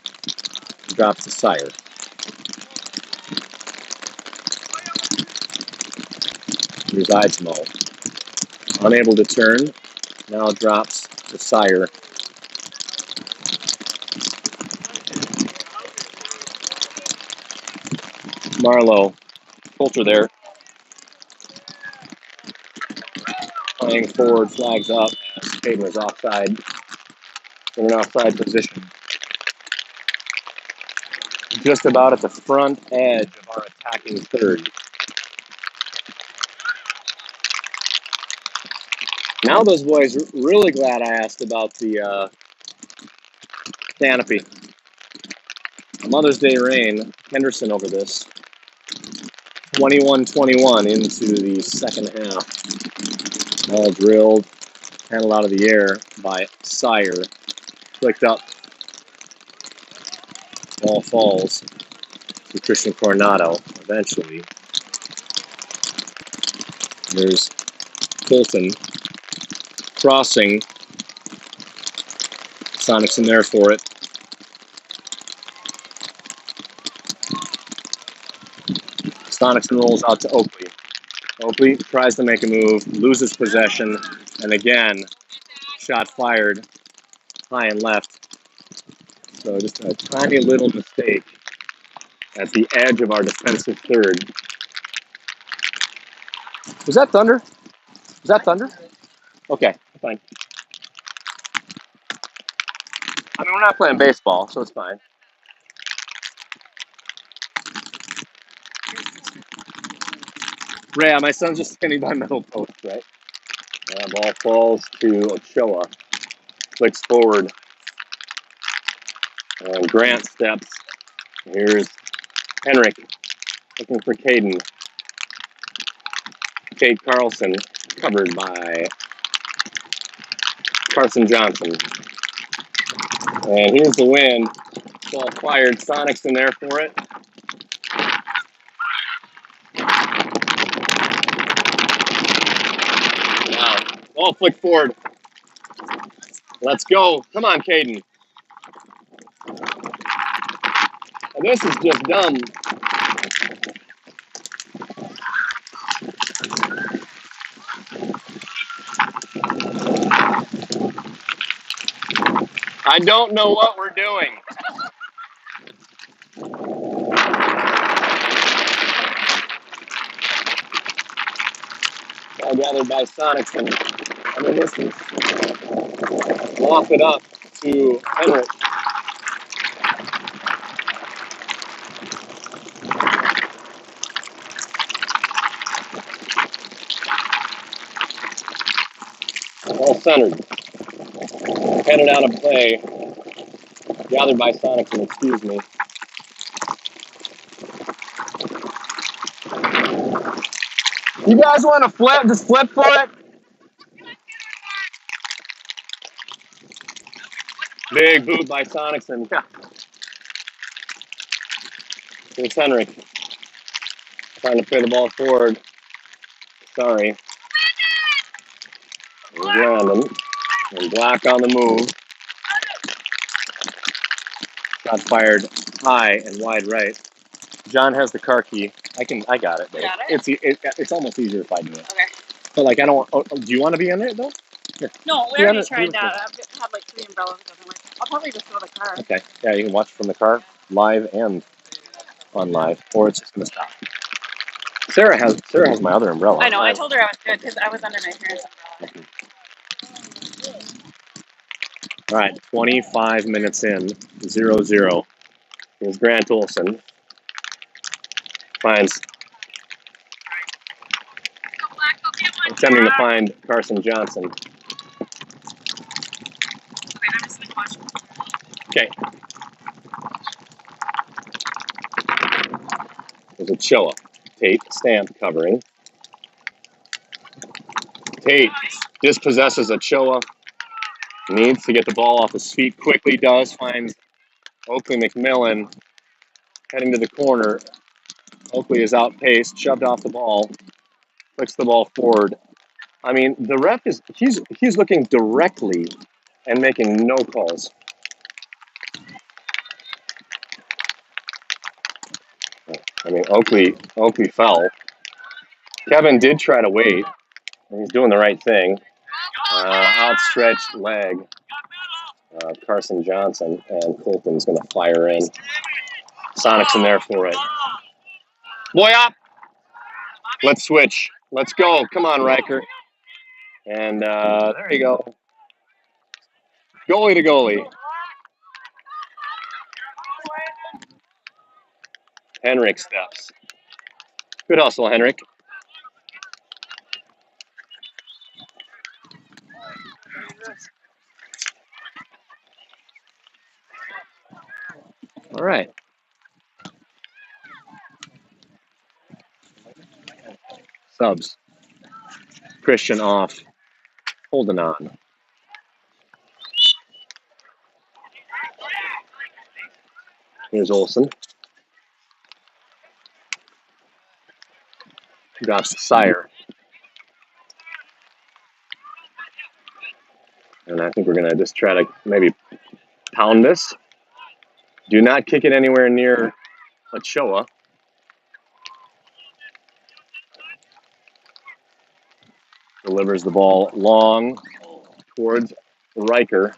drops to Sire. Here's Eidsmo. Unable to turn. Now drops to Sire. Marlowe. Coulter there. Playing forward, flags up. Taylor's offside. In an offside position. Just about at the front edge of our attacking third. Now those boys are really glad I asked about the canopy. Mother's Day rain, Henderson over this. 21-21 into the second half. Ball drilled, handled out of the air by Sire. Flicked up. Ball falls to Christian Coronado eventually. There's Colton crossing. Sonic's there for it. Sonicson rolls out to Oakley. Oakley tries to make a move, loses possession, and again, shot fired high and left. So just a tiny little mistake at the edge of our defensive third. Was that Thunder? Was that Thunder? Okay, fine. I mean, we're not playing baseball, so it's fine. Ray, my son's just standing by middle post, right? Ball falls to Ochoa. Clicks forward. And Grant steps. Here's Henrik looking for Caden. Cade Carlson covered by Carson Johnson. And here's the wind. Ball fired. Sonic's in there for it. Wow. Ball flick forward. Let's go. Come on, Caden. And this is just dumb. I don't know what we're doing. Ball gathered by Sonicson. And then this is loft it up to Henrik. All centered. Headed out of play. Gathered by Sonicson, excuse me. You guys want to flip? Just flip for it. Big boot by Sonicson. Yeah. Here's Henrik. Trying to play the ball forward. Sorry. Random. And Black on the move. Shot fired high and wide right. John has the car key. I got it, babe. Got it? It's almost easier if I do it. Okay. But like I don't. Do you want to be in it though? Here. No, we Yeah, already no, tried do that. I've had like 3 umbrellas. It doesn't work. I'll probably just go to the car. Okay. Yeah, you can watch from the car, live and on live, or it's just gonna stop. Sarah has my other umbrella. I know. I told her I was good because I was under my parents' umbrella. All right, 25 minutes in, 0-0. Here's Grant Olson. Finds attempting to find Carson Johnson. Okay. There's Ochoa. Tate, Stamp covering. Tate dispossesses Ochoa. Needs to get the ball off his feet quickly. Does. Finds Oakley McMillan heading to the corner. Oakley is outpaced, shoved off the ball. Flicks the ball forward. I mean, the ref he's looking directly and making no calls. I mean, Oakley fell. Kevin did try to wait. He's doing the right thing. Outstretched leg. Carson Johnson, and Colton's going to fire in. Sonic's in there for it. Boy up! Let's switch. Let's go. Come on, Riker. And there you go. Goalie to goalie. Henrik steps. Good hustle, Henrik. All right. Subs. Christian off. Holding on. Here's Olsen. Drops to Sire. And I think we're going to just try to maybe pound this. Do not kick it anywhere near Ochoa. Delivers the ball long towards Riker.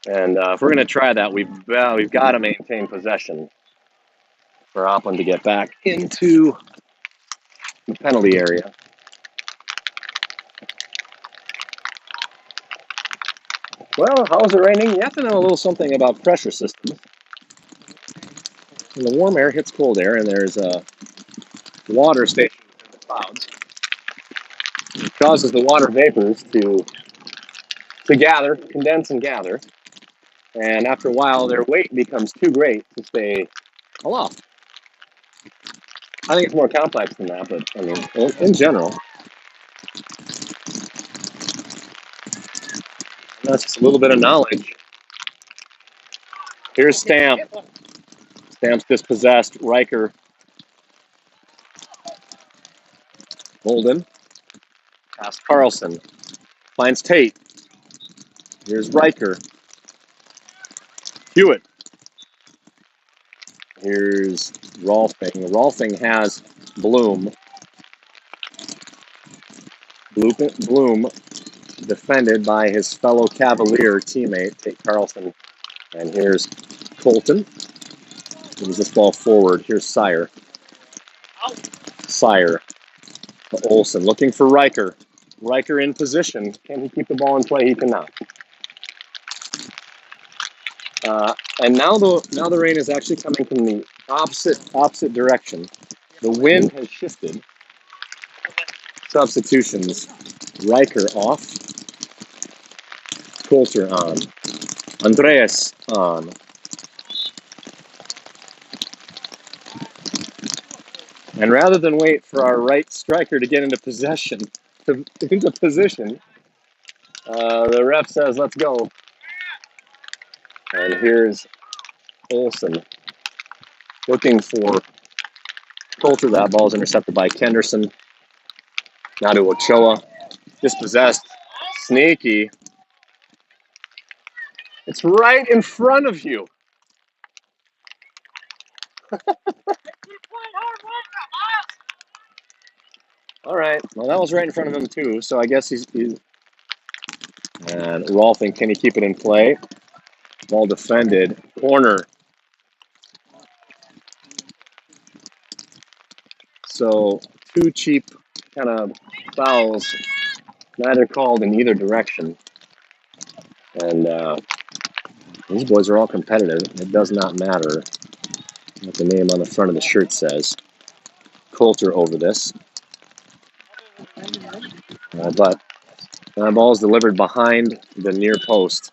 And if we're going to try that, we've got to maintain possession for Oppland to get back into the penalty area. Well, how's it raining? You have to know a little something about pressure systems. When the warm air hits cold air and there's a water station in the clouds, it causes the water vapors to gather, condense and gather. And after a while, their weight becomes too great to stay aloft. I think it's more complex than that, but I mean, in general, that's just a little bit of knowledge. Here's Stamp. Stamp's dispossessed. Riker. Holden. Past Carlson. Finds Tate. Here's Riker. Hewitt. Here's Rolfing. Rolfing has Bloom. Bloom defended by his fellow Cavalier teammate, Tate Carlson. And here's Colton. Moves this ball forward. Here's Sire. Sire to Olsen. Looking for Riker. Riker in position. Can he keep the ball in play? He cannot. And now the rain is actually coming from the opposite direction. The wind has shifted. Substitutions. Riker off. Coulter on. Andreas on. And rather than wait for our right striker to get into position, the ref says, let's go. And here's Olsen looking for Coulter. That ball is intercepted by Kenderson. Now to Ochoa. Dispossessed. Sneaky. It's right in front of you. All right. Well, that was right in front of him, too. So I guess he's and Rolfing, can he keep it in play? Ball defended. Corner. So two cheap kind of fouls, neither called in either direction. And these boys are all competitive. It does not matter what the name on the front of the shirt says. Coulter over this. But that ball is delivered behind the near post.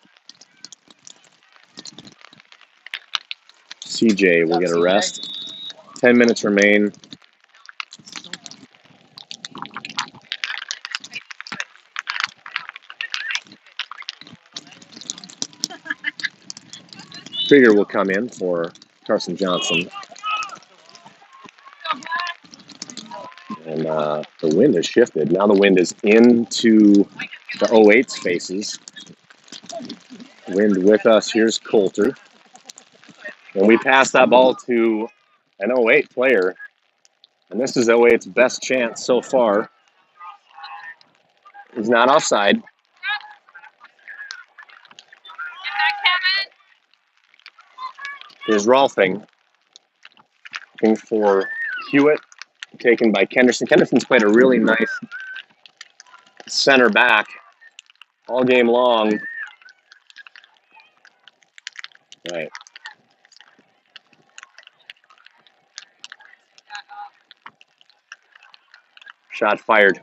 CJ will get a rest. 10 minutes remain. Krieger will come in for Carson Johnson. And the wind has shifted. Now the wind is into the 08's faces. Wind with us. Here's Coulter. And we pass that ball to an 08 player. And this is 08's best chance so far. He's not offside. Here's Rolfing. Looking for Hewitt. Taken by Kenderson. Kenderson's played a really nice center back all game long. Right. Shot fired.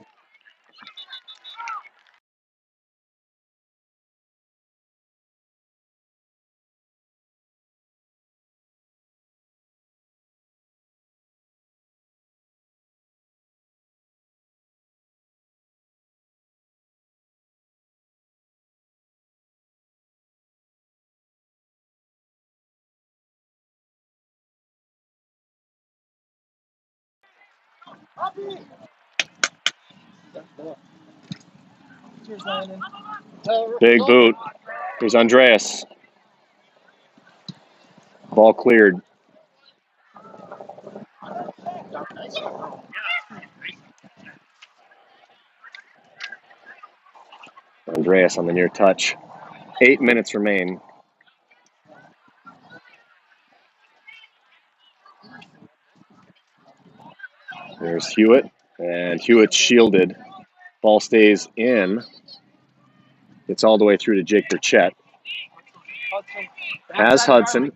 Big boot. Here's Andreas. Ball cleared. Andreas on the near touch. 8 minutes remain. There's Hewitt. And Hewitt shielded. Ball stays in. It's all the way through to Jake Burchett. Has Hudson.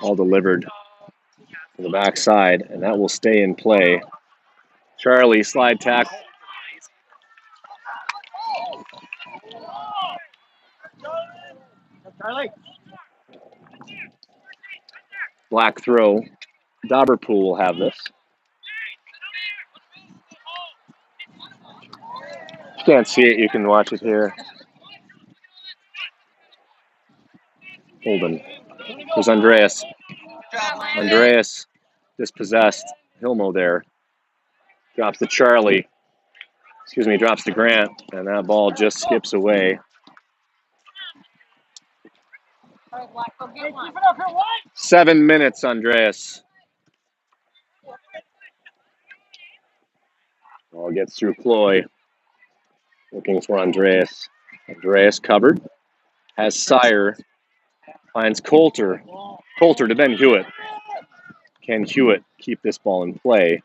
All delivered to the backside, and that will stay in play. Charlie, slide tackle. Black throw. Dauberpool will have this. If you can't see it, you can watch it here. Holden. There's Andreas. Andreas dispossessed. Hilmo there. Drops to Charlie. Drops to Grant. And that ball just skips away. 7 minutes, Andreas. Ball gets through Cloy. Looking for Andreas. Andreas covered. Has Sire. Finds Coulter. Coulter to Ben Hewitt. Can Hewitt keep this ball in play?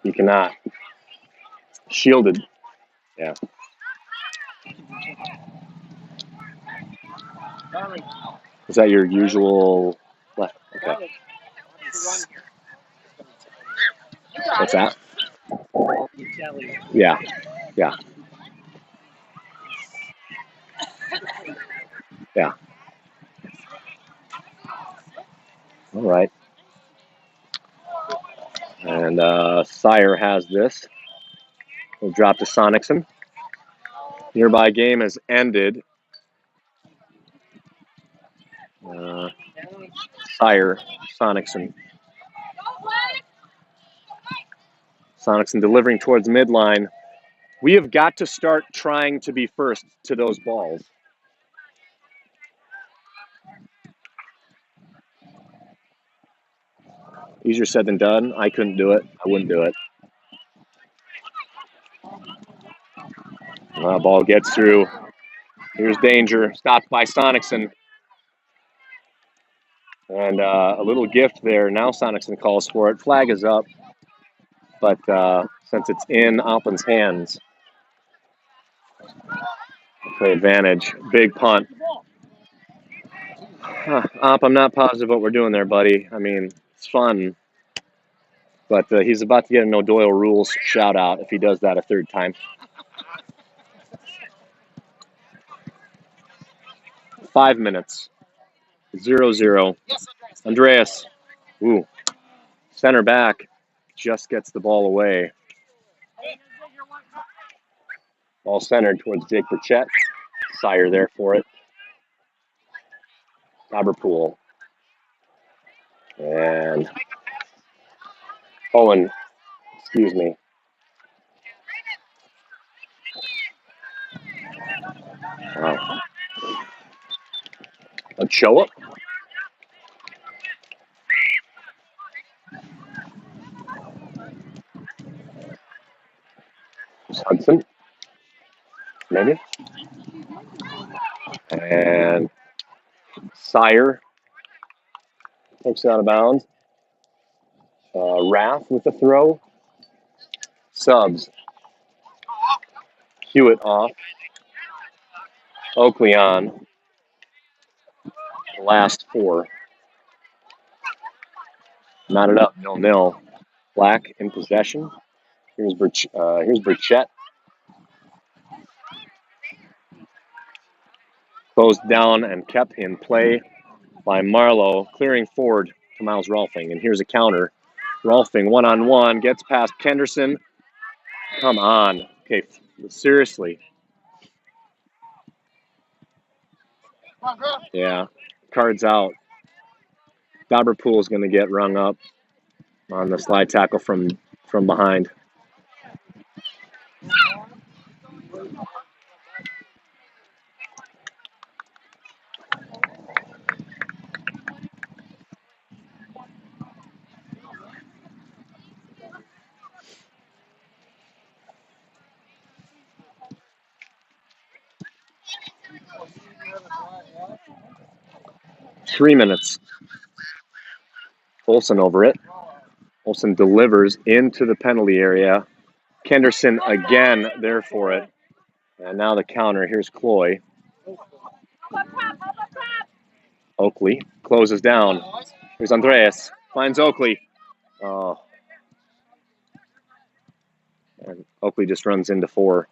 He cannot. Shielded. Yeah. Is that your usual left? Okay. What's that? Yeah. Yeah. Yeah. All right. And Sire has this. We'll drop to Sonicson. Nearby game has ended. Sire, Sonicson. Sonicson delivering towards midline. We have got to start trying to be first to those balls. Easier said than done. I couldn't do it. I wouldn't do it. Ball gets through. Here's danger. Stopped by Sonicson. And a little gift there. Now Sonicson calls for it. Flag is up. But since it's in Alpin's hands, play advantage. Big punt. I'm not positive what we're doing there, buddy. I mean, it's fun. But he's about to get a no Doyle rules shout out if he does that a third time. 5 minutes. 0-0. Andreas. Ooh. Center back just gets the ball away. Ball centered towards Jake Burchett. Sire there for it. Haberpool. And Owen, excuse me. Wow. Ochoa. Hudson. Maybe. And Sire takes it out of bounds. Raff with the throw. Subs. Hewitt off. Oakley on. Last 4. Knotted up, 0-0. Black in possession. Here's Burchett. Closed down and kept in play by Marlowe, clearing forward to Miles Rolfing. And here's a counter. Rolfing one-on-one, gets past Kenderson. Come on. Okay, seriously. Yeah, cards out. Dauberpool is going to get rung up on the slide tackle from behind. Three minutes. Olsen over it. Olsen delivers into the penalty area. Kenderson again there for it. And now the counter. Here's Cloy. Oakley closes down. Here's Andreas. Finds Oakley. Oh. And Oakley just runs into 4.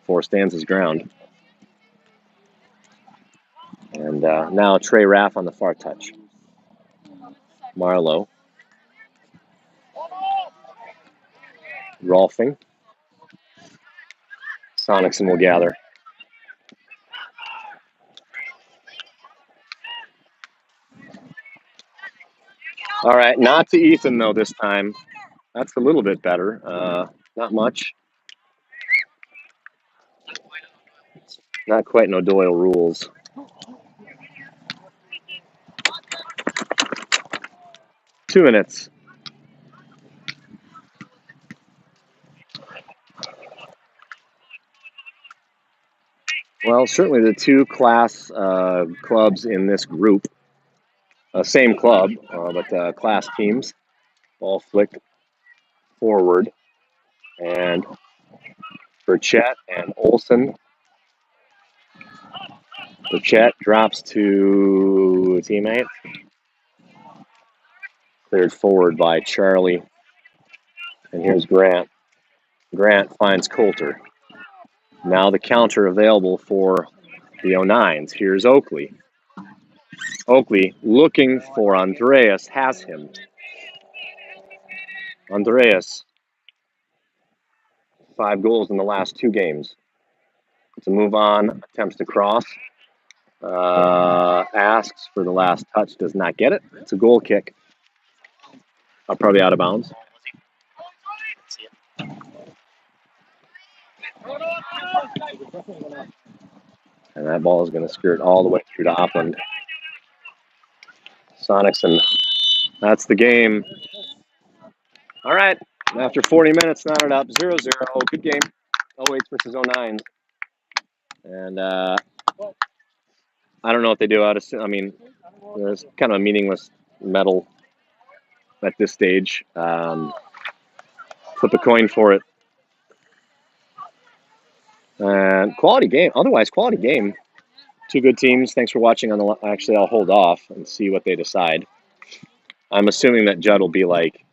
4 stands his ground. And now Trey Raff on the far touch. Marlowe. Rolfing. Sonicson will gather. All right, not to Ethan, though, this time. That's a little bit better. Not much. Not quite no Doyle rules. Two minutes. Well, certainly the 2 class clubs in this group, same club, but class teams, all flicked forward. And Burchett and Olsen. Burchett drops to a teammate. Cleared forward by Charlie. And here's Grant. Grant finds Coulter. Now the counter available for the 09s. Here's Oakley. Oakley looking for Andreas, has him. Andreas, 5 goals in the last 2 games. To move on, attempts to cross. Asks for the last touch, does not get it. It's a goal kick. Probably out of bounds. And that ball is going to skirt all the way through to Opland. Sonicson, that's the game. All right, after 40 minutes, knotted up, 0-0. Good game, 08s versus 09s. And I don't know what they do out of, I mean, it's kind of a meaningless medal at this stage. Flip a coin for it. And quality game, otherwise quality game. Two good teams. Thanks for watching. Actually, I'll hold off and see what they decide. I'm assuming that Judd will be like,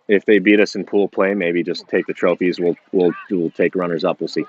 if they beat us in pool play, maybe just take the trophies. We'll take runners up. We'll see.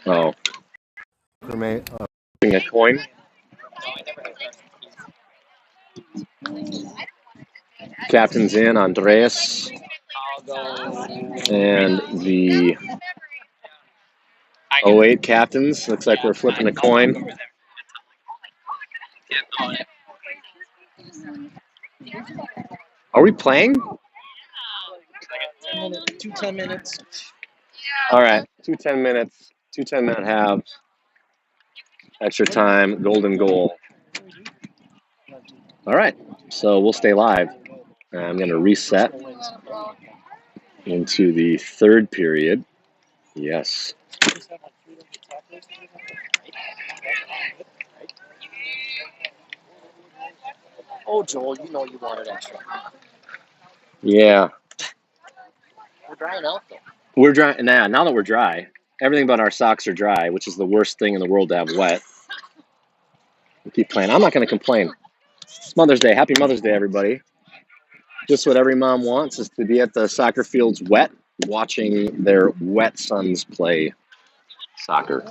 Oh, a coin. Captain's in, Andreas, and the 08 captains. Looks like we're flipping a coin. Are we playing? 10 minutes. All right, 10 minutes, 10-minute halves, extra time, golden goal. All right, so we'll stay live. I'm going to reset into the third period. Yes. Oh, Joel, you know you wanted extra. Yeah. We're drying out, though. We're dry now that we're dry. Everything but our socks are dry, which is the worst thing in the world to have wet. We keep playing. I'm not going to complain. It's Mother's Day. Happy Mother's Day, everybody. Just what every mom wants is to be at the soccer fields wet, watching their wet sons play soccer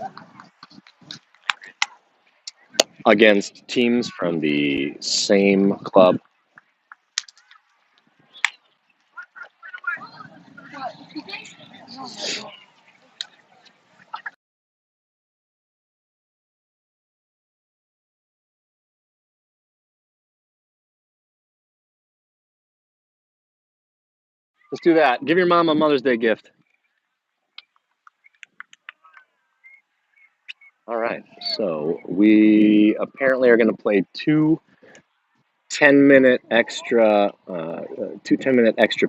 against teams from the same club. Let's do that. Give your mom a Mother's Day gift. All right. So we apparently are going to play two 10-minute extra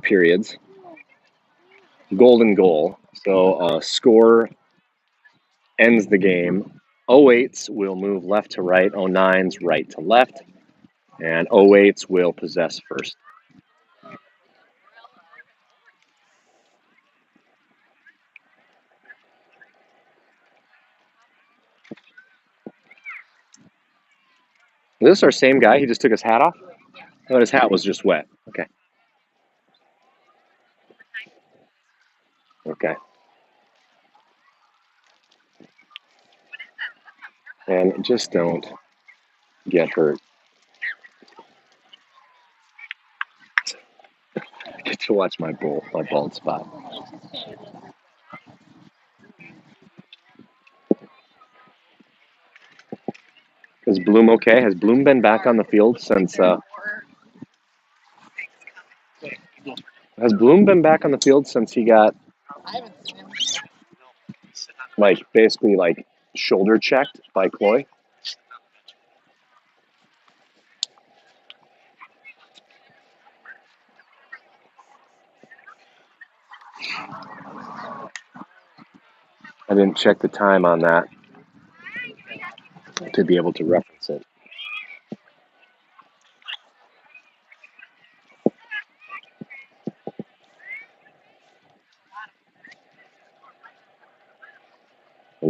periods. Golden goal. So score ends the game. 08s will move left to right. 09s right to left. And 08s will possess first. Is this our same guy? He just took his hat off? I thought his hat was just wet. Okay. Okay. And just don't get hurt. I get to watch my bald spot. Is Bloom okay? Has Bloom been back on the field since? Has Bloom been back on the field since he got basically shoulder checked by Chloe? I didn't check the time on that to be able to reference it.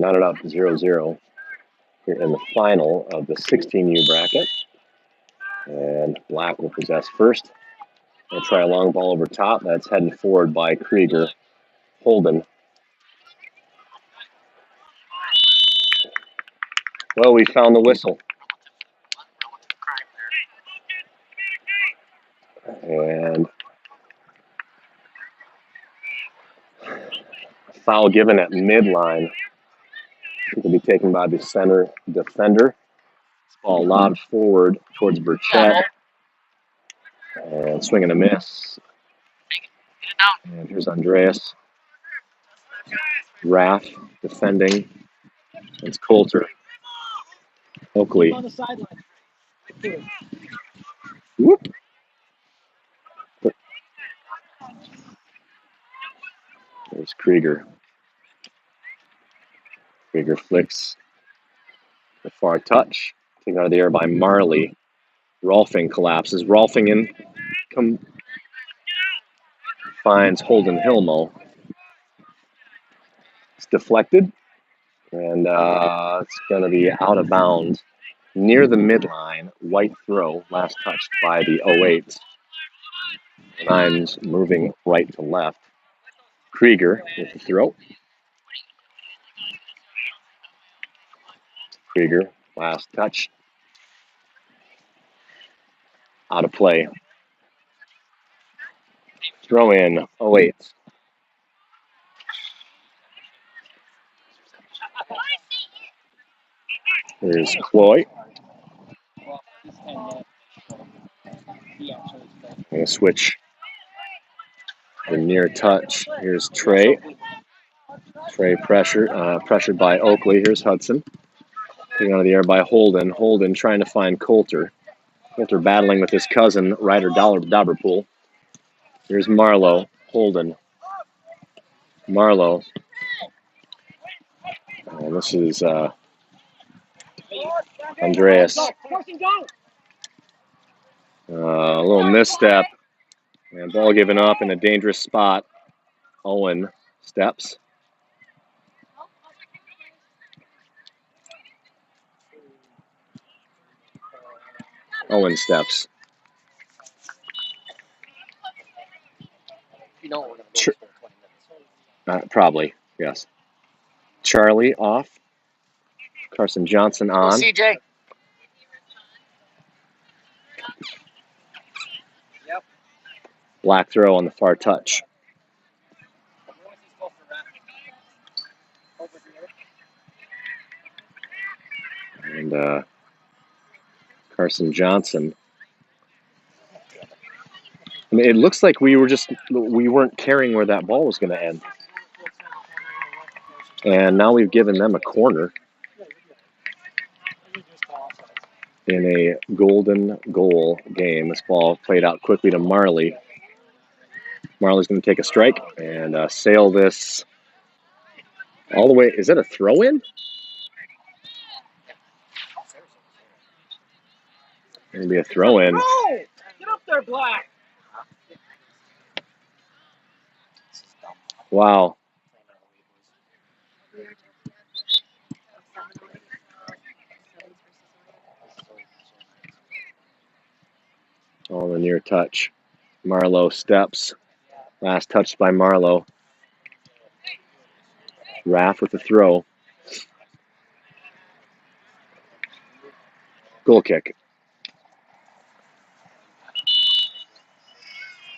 knotted up 0-0 here in the final of the 16U bracket. And Black will possess first. They'll try a long ball over top. That's headed forward by Krieger. Holden. Well, we found the whistle. And foul given at midline. It will be taken by the center defender. Ball lobbed forward towards Burchett. And swing and a miss. And here's Andreas. Raff defending. It's Coulter. Oakley. On the sideline. Whoop. There's Krieger. Krieger flicks the far touch. Taken out of the air by Marley. Rolfing collapses. Rolfing in. Finds Holden Hilmo. It's deflected. And it's going to be out of bounds. Near the midline. White throw. Last touched by the 08s. Nines moving right to left. Krieger with the throw. Krieger, last touch. Out of play. Throw in 08. Here's Cloy. Going to switch the near touch. Here's Trey. Trey pressured by Oakley. Here's Hudson. Taken out of the air by Holden. Holden trying to find Coulter. Coulter battling with his cousin, Ryder Dauberpool. Here's Marlowe. Holden. Marlowe. And this is Andreas. A little misstep. And ball given up in a dangerous spot. Owen steps. Owen steps. You know we're going to go for 20 minutes. Probably, yes. Charlie off. Carson Johnson on. CJ. Yep. Black throw on the far touch. And Carson Johnson. I mean, it looks like we weren't caring where that ball was going to end. And now we've given them a corner in a golden goal game. This ball played out quickly to Marley. Marley's going to take a strike and sail this all the way. Is that a throw-in? Maybe a throw-in. Get up there, Black. Wow. On the near touch. Marlowe steps. Last touched by Marlowe. Raff with the throw. Goal kick.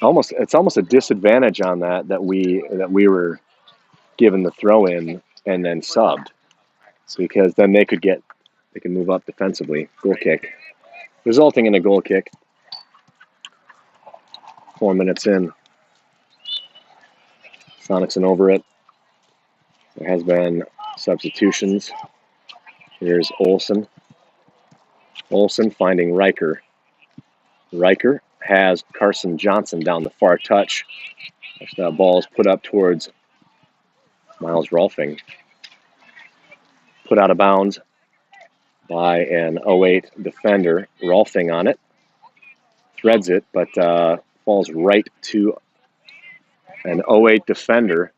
It's almost a disadvantage on that we were given the throw in and then subbed, because then they can move up defensively. Goal kick, resulting in a goal kick. 4 minutes in. Sonicson over it. There has been substitutions. Here's Olsen. Olsen finding Riker. Riker has Carson Johnson down the far touch. That ball is put up towards Miles Rolfing. Put out of bounds by an 08 defender. Rolfing on it. Threads it, but falls right to an 08 defender.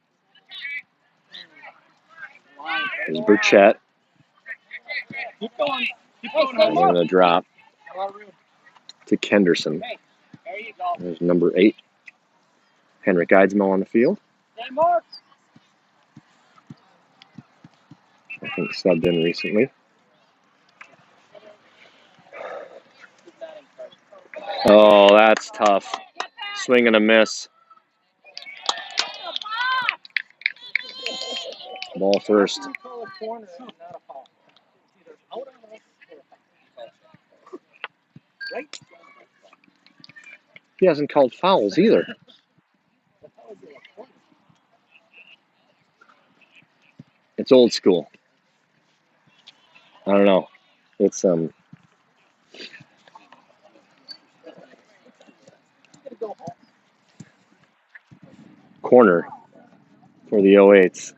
There's Burchett. Keep going. Keep Hey, going. And then a drop A lot of room. to Kenderson. There you go. There's number 8. Henrik Eidsmo on the field. Stay marked. I think subbed in recently. Oh, that's tough. Swing and a miss. Ball first. You call a corner and not a foul. It's either out on us or a foul. Right? He hasn't called fouls either. The foul would be a corner. It's old school. I don't know. It's corner for the 08s.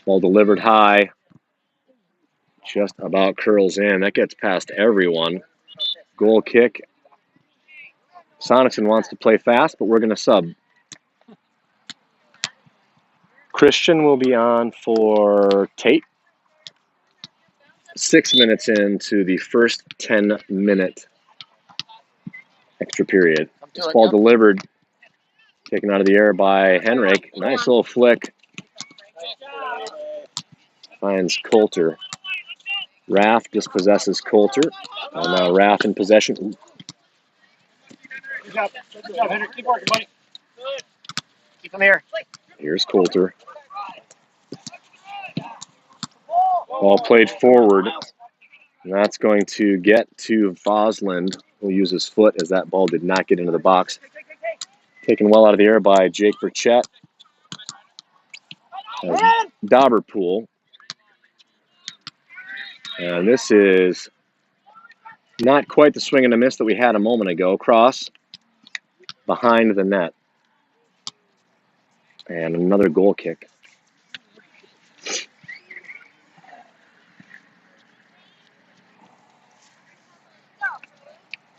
Ball delivered high. Just about curls in. That gets past everyone. Goal kick. Sonicson wants to play fast, but we're going to sub. Christian will be on for Tate. 6 minutes into the first 10-minute extra period. This ball delivered. Taken out of the air by Henrik. Nice little flick. Finds Coulter. Raff dispossesses Coulter. Now Raff in possession. Good job. Good job, Henry. Keep working, buddy. Good. Keep him here. Here's Coulter. Ball played forward. And that's going to get to Vosland. Will use his foot as that ball did not get into the box. Taken well out of the air by Jake Burchett. Dauberpool. And this is not quite the swing and a miss that we had a moment ago. Cross behind the net. And another goal kick.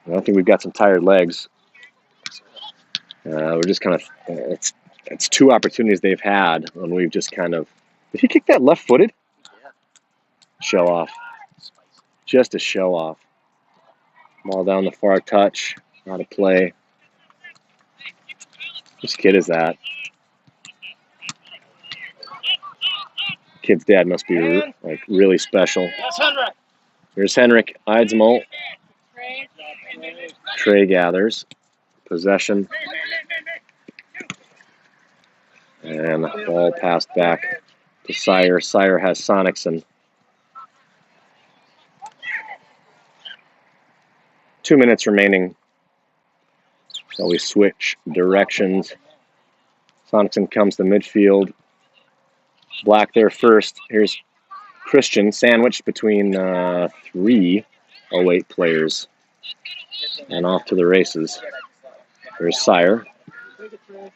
I think we've got some tired legs. We're just kind of, it's 2 opportunities they've had when we've just kind of, did he kick that left-footed? Show off. Just a show off. Ball down the far touch, out of play. Whose kid is that? Kid's dad must be like really special. Yes, Henrik. Here's Henrik Eidsmo. Trey gathers. Possession. And the ball passed back to Sire. Sire has Sonicson. 2 minutes remaining. So we switch directions. Sonicson comes to midfield. Black there first. Here's Christian, sandwiched between 3 08 players. And off to the races. Here's Sire.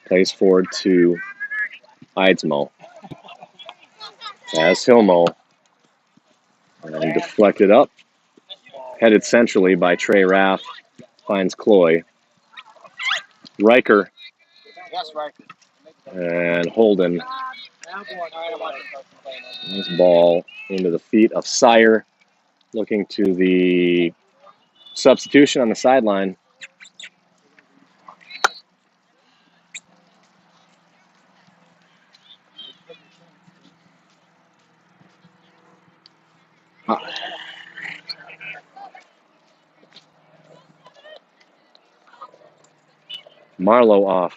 Plays forward to Eidsmo. As Hilmo. And deflected up. Headed centrally by Trey Raff. Finds Cloy. Riker. Yes, Riker. And Holden. This ball into the feet of Sire. Looking to the substitution on the sideline. Marlowe off.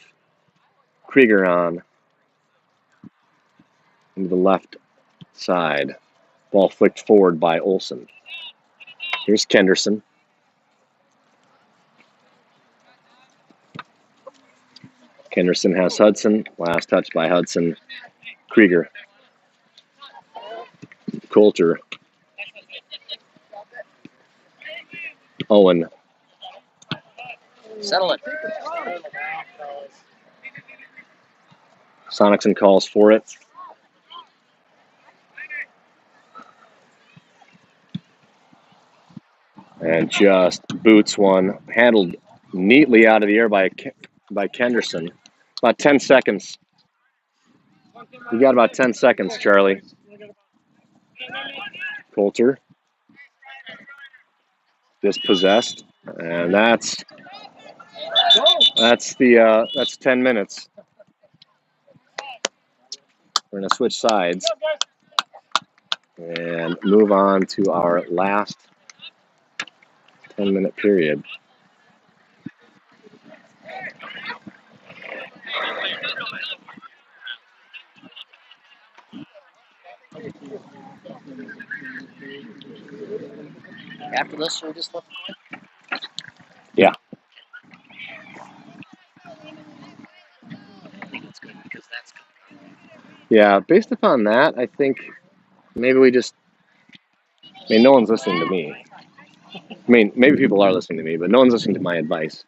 Krieger on. Into the left side. Ball flicked forward by Olsen. Here's Kenderson. Kenderson has Hudson. Last touch by Hudson. Krieger. Coulter. Owen. Settle it. Sonicson calls for it. And just boots one. Handled neatly out of the air by Kenderson. About 10 seconds. You got about 10 seconds, Charlie. Coulter. Dispossessed. And that's 10 minutes. We're going to switch sides and move on to our last 10-minute period. After this, we just flip a coin? Yeah. I think it's good because that's good. Yeah, based upon that, I think maybe we just, no one's listening to me. Maybe people are listening to me, but no one's listening to my advice.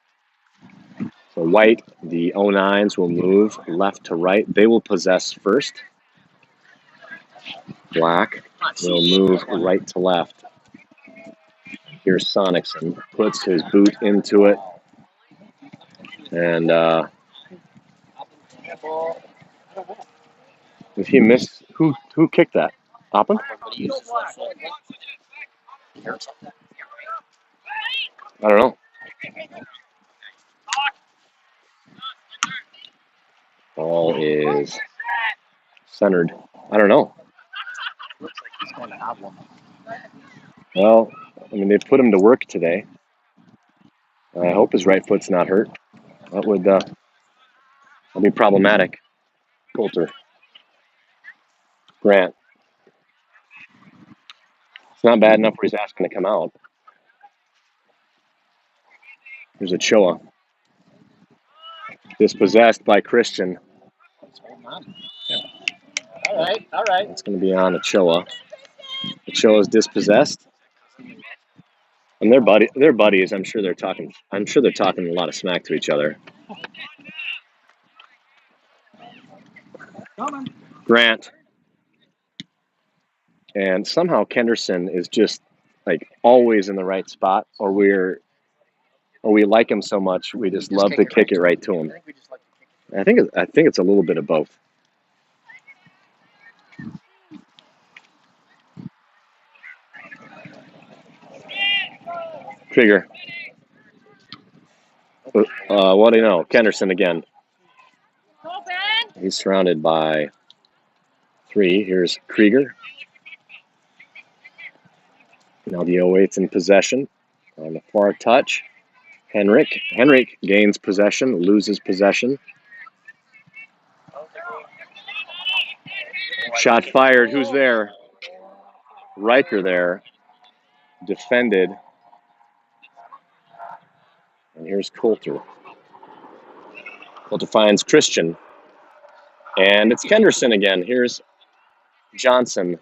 So white, the 09s will move left to right. They will possess first. Black will move right to left. Here's Sonicson, puts his boot into it. And if he missed, who kicked that? Oppen? I don't know. Ball is centered. I don't know. Looks like he's going to have one. Well, they put him to work today. I hope his right foot's not hurt. That would be problematic. Coulter. Grant. It's not bad enough where he's asking to come out. There's Ochoa. Dispossessed by Christian. Yeah. All right. It's going to be on Ochoa. Ochoa's dispossessed. And they're buddies. I'm sure they're talking a lot of smack to each other. Grant. And somehow Kenderson is just always in the right spot, or we like him so much we just love to kick it right to him. I think it's a little bit of both. Krieger. What do you know? Kenderson again. He's surrounded by 3. Here's Krieger. Now the 08's in possession. On the far touch, Henrik. Henrik gains possession, loses possession. Shot fired. Who's there? Riker there. Defended. And here's Coulter. Coulter finds Christian. And it's Kenderson again. Here's Johnson.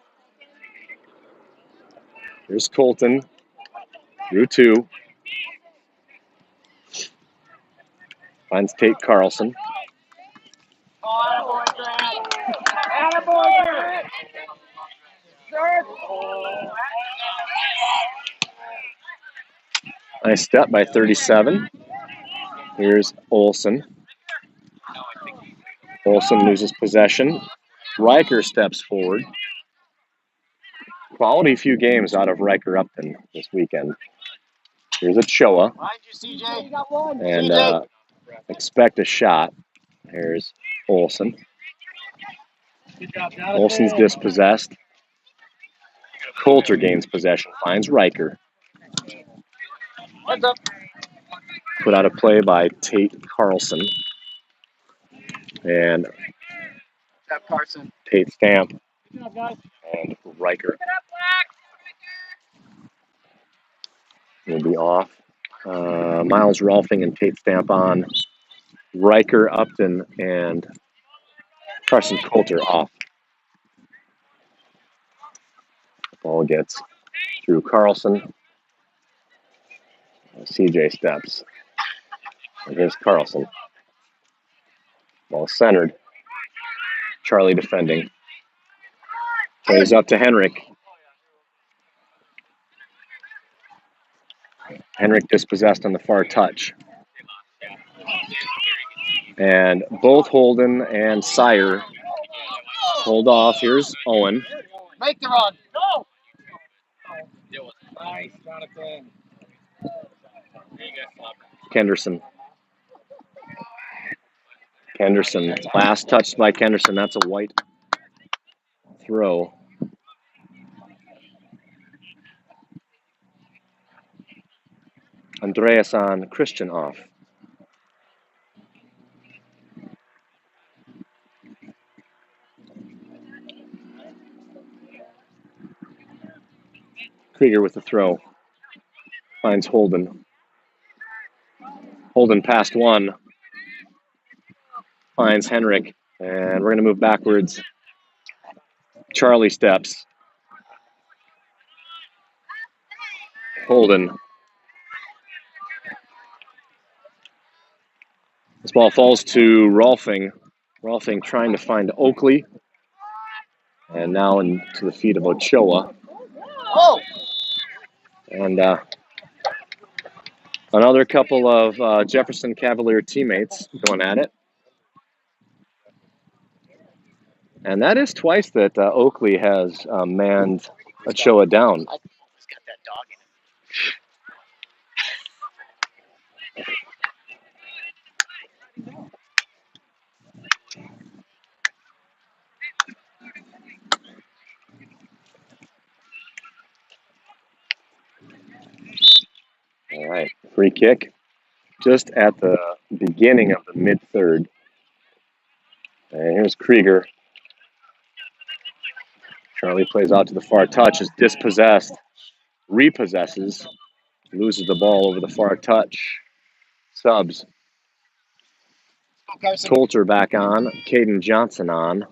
Here's Colton. Through 2. Finds Tate Carlson. Nice step by 37. Here's Olsen. Olsen loses possession. Riker steps forward. Quality few games out of Riker Upton this weekend. Here's Ochoa. And expect a shot. Here's Olsen. Olsen's dispossessed. Coulter gains possession, finds Riker. Put out a play by Tate Carlson. And Tate Stamp. And Riker will be off. Miles Rolfing and Tate Stamp on. Riker, Upton, and Carson Coulter off. The ball gets through Carlson. CJ steps. And here's Carlson. Ball centered. Charlie defending. Plays up to Henrik. Henrik dispossessed on the far touch. And both Holden and Sire Hold off. Here's Owen. Make the run. Go. Nice, Jonathan. Kenderson. Kenderson. Last touch by Kenderson. That's a white throw. Andreas on, Christian off. Krieger with the throw. Finds Holden. Holden past one. Finds Henrik. And we're going to move backwards. Charlie steps. Holden. This ball falls to Rolfing. Rolfing trying to find Oakley. And now into the feet of Ochoa. Oh. And another couple of Jefferson Cavalier teammates going at it. And that is twice that Oakley has manned Ochoa down. I think he's got that dog in All right, free kick just at the beginning of the mid-third. And here's Krieger. Charlie plays out to the far touch, is dispossessed, repossesses, loses the ball over the far touch. Subs. Coulter back on, Caden Johnson on,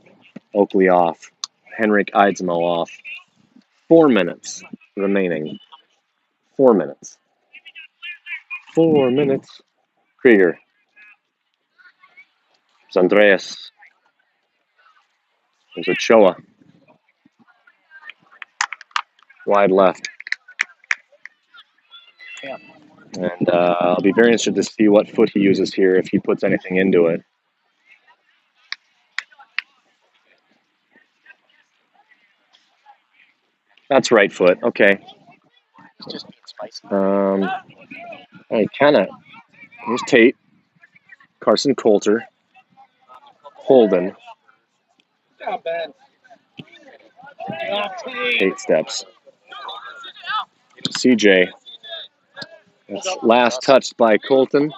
Oakley off, Henrik Eidsmo off. 4 minutes remaining. 4 minutes. 4 minutes. Krieger. It's Andreas. There's Ochoa. Wide left. Yeah. And I'll be very interested to see what foot he uses here, if he puts anything into it. That's right foot. Okay. He's just being spicy. I kind of. Here's Tate. Carson Coulter. Holden. Yeah, Ben. Tate steps. CJ. That's last touched by Colton.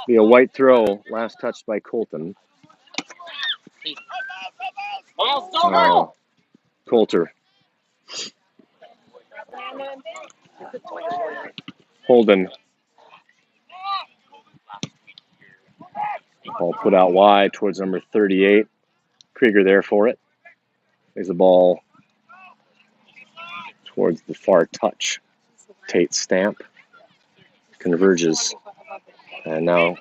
Be a white throw. Last touched by Colton. Coulter. Holden. Ball put out wide towards number 38. Krieger there for it. There's the ball towards the far touch. Tate stamp. Converges. And now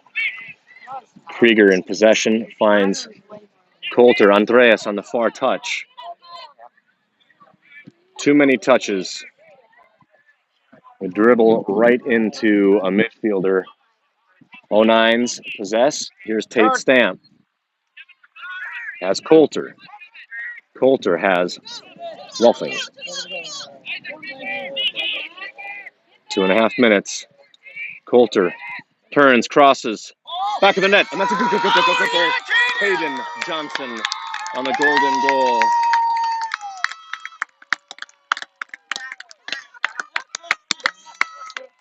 Krieger in possession finds Coulter. Andreas on the far touch. Too many touches. We dribble right into a midfielder. 09s possess. Here's Tate stamp. Has Coulter. Coulter has Rolfing. 2.5 minutes. Coulter turns, crosses, back of the net, and that's a good goal. Caden Johnson on the golden goal.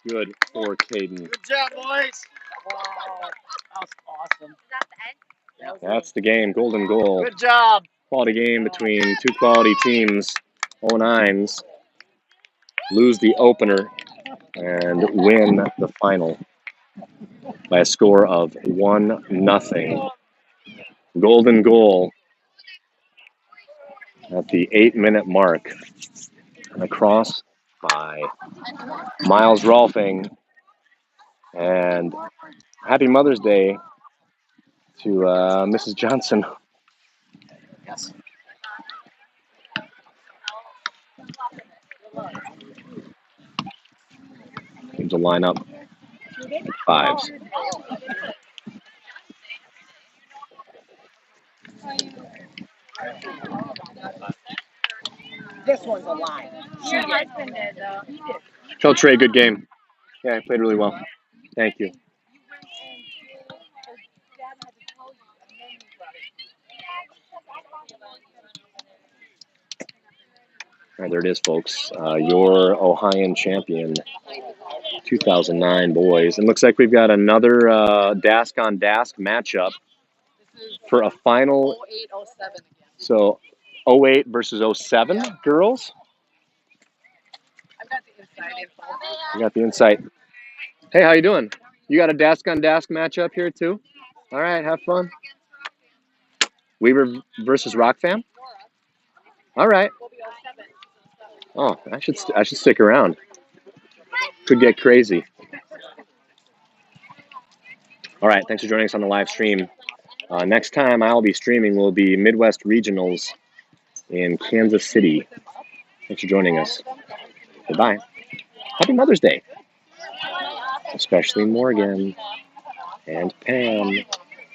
Good for Caden. Good job, boys. Wow, that was awesome. Is that the end? That's the game. Golden goal. Good job. Quality game between two quality teams. 09s lose the opener and win the final by a score of 1-0. Golden goal at the 8-minute mark. And a cross by Miles Rolfing. And happy Mother's Day to Mrs. Johnson. Yes. Teams will line up fives. This one's a lie. Your husband did, though. Tell Trey, good game. Yeah, I played really well. Thank you. All right, there it is, folks. Your Ohayon champion, 2009 boys. And looks like we've got another DASC on DASC matchup for a final. 08-07 again. So 08 versus 07, girls. I've got the inside info. You got the insight. Hey, how you doing? You got a DASC on DASC matchup here too? All right, have fun. Weaver versus Rock Fam? All right. Oh, I should stick around. Could get crazy. All right, thanks for joining us on the live stream. Next time I'll be streaming will be Midwest Regionals in Kansas City. Thanks for joining us. Goodbye. Happy Mother's Day. Especially Morgan and Pam.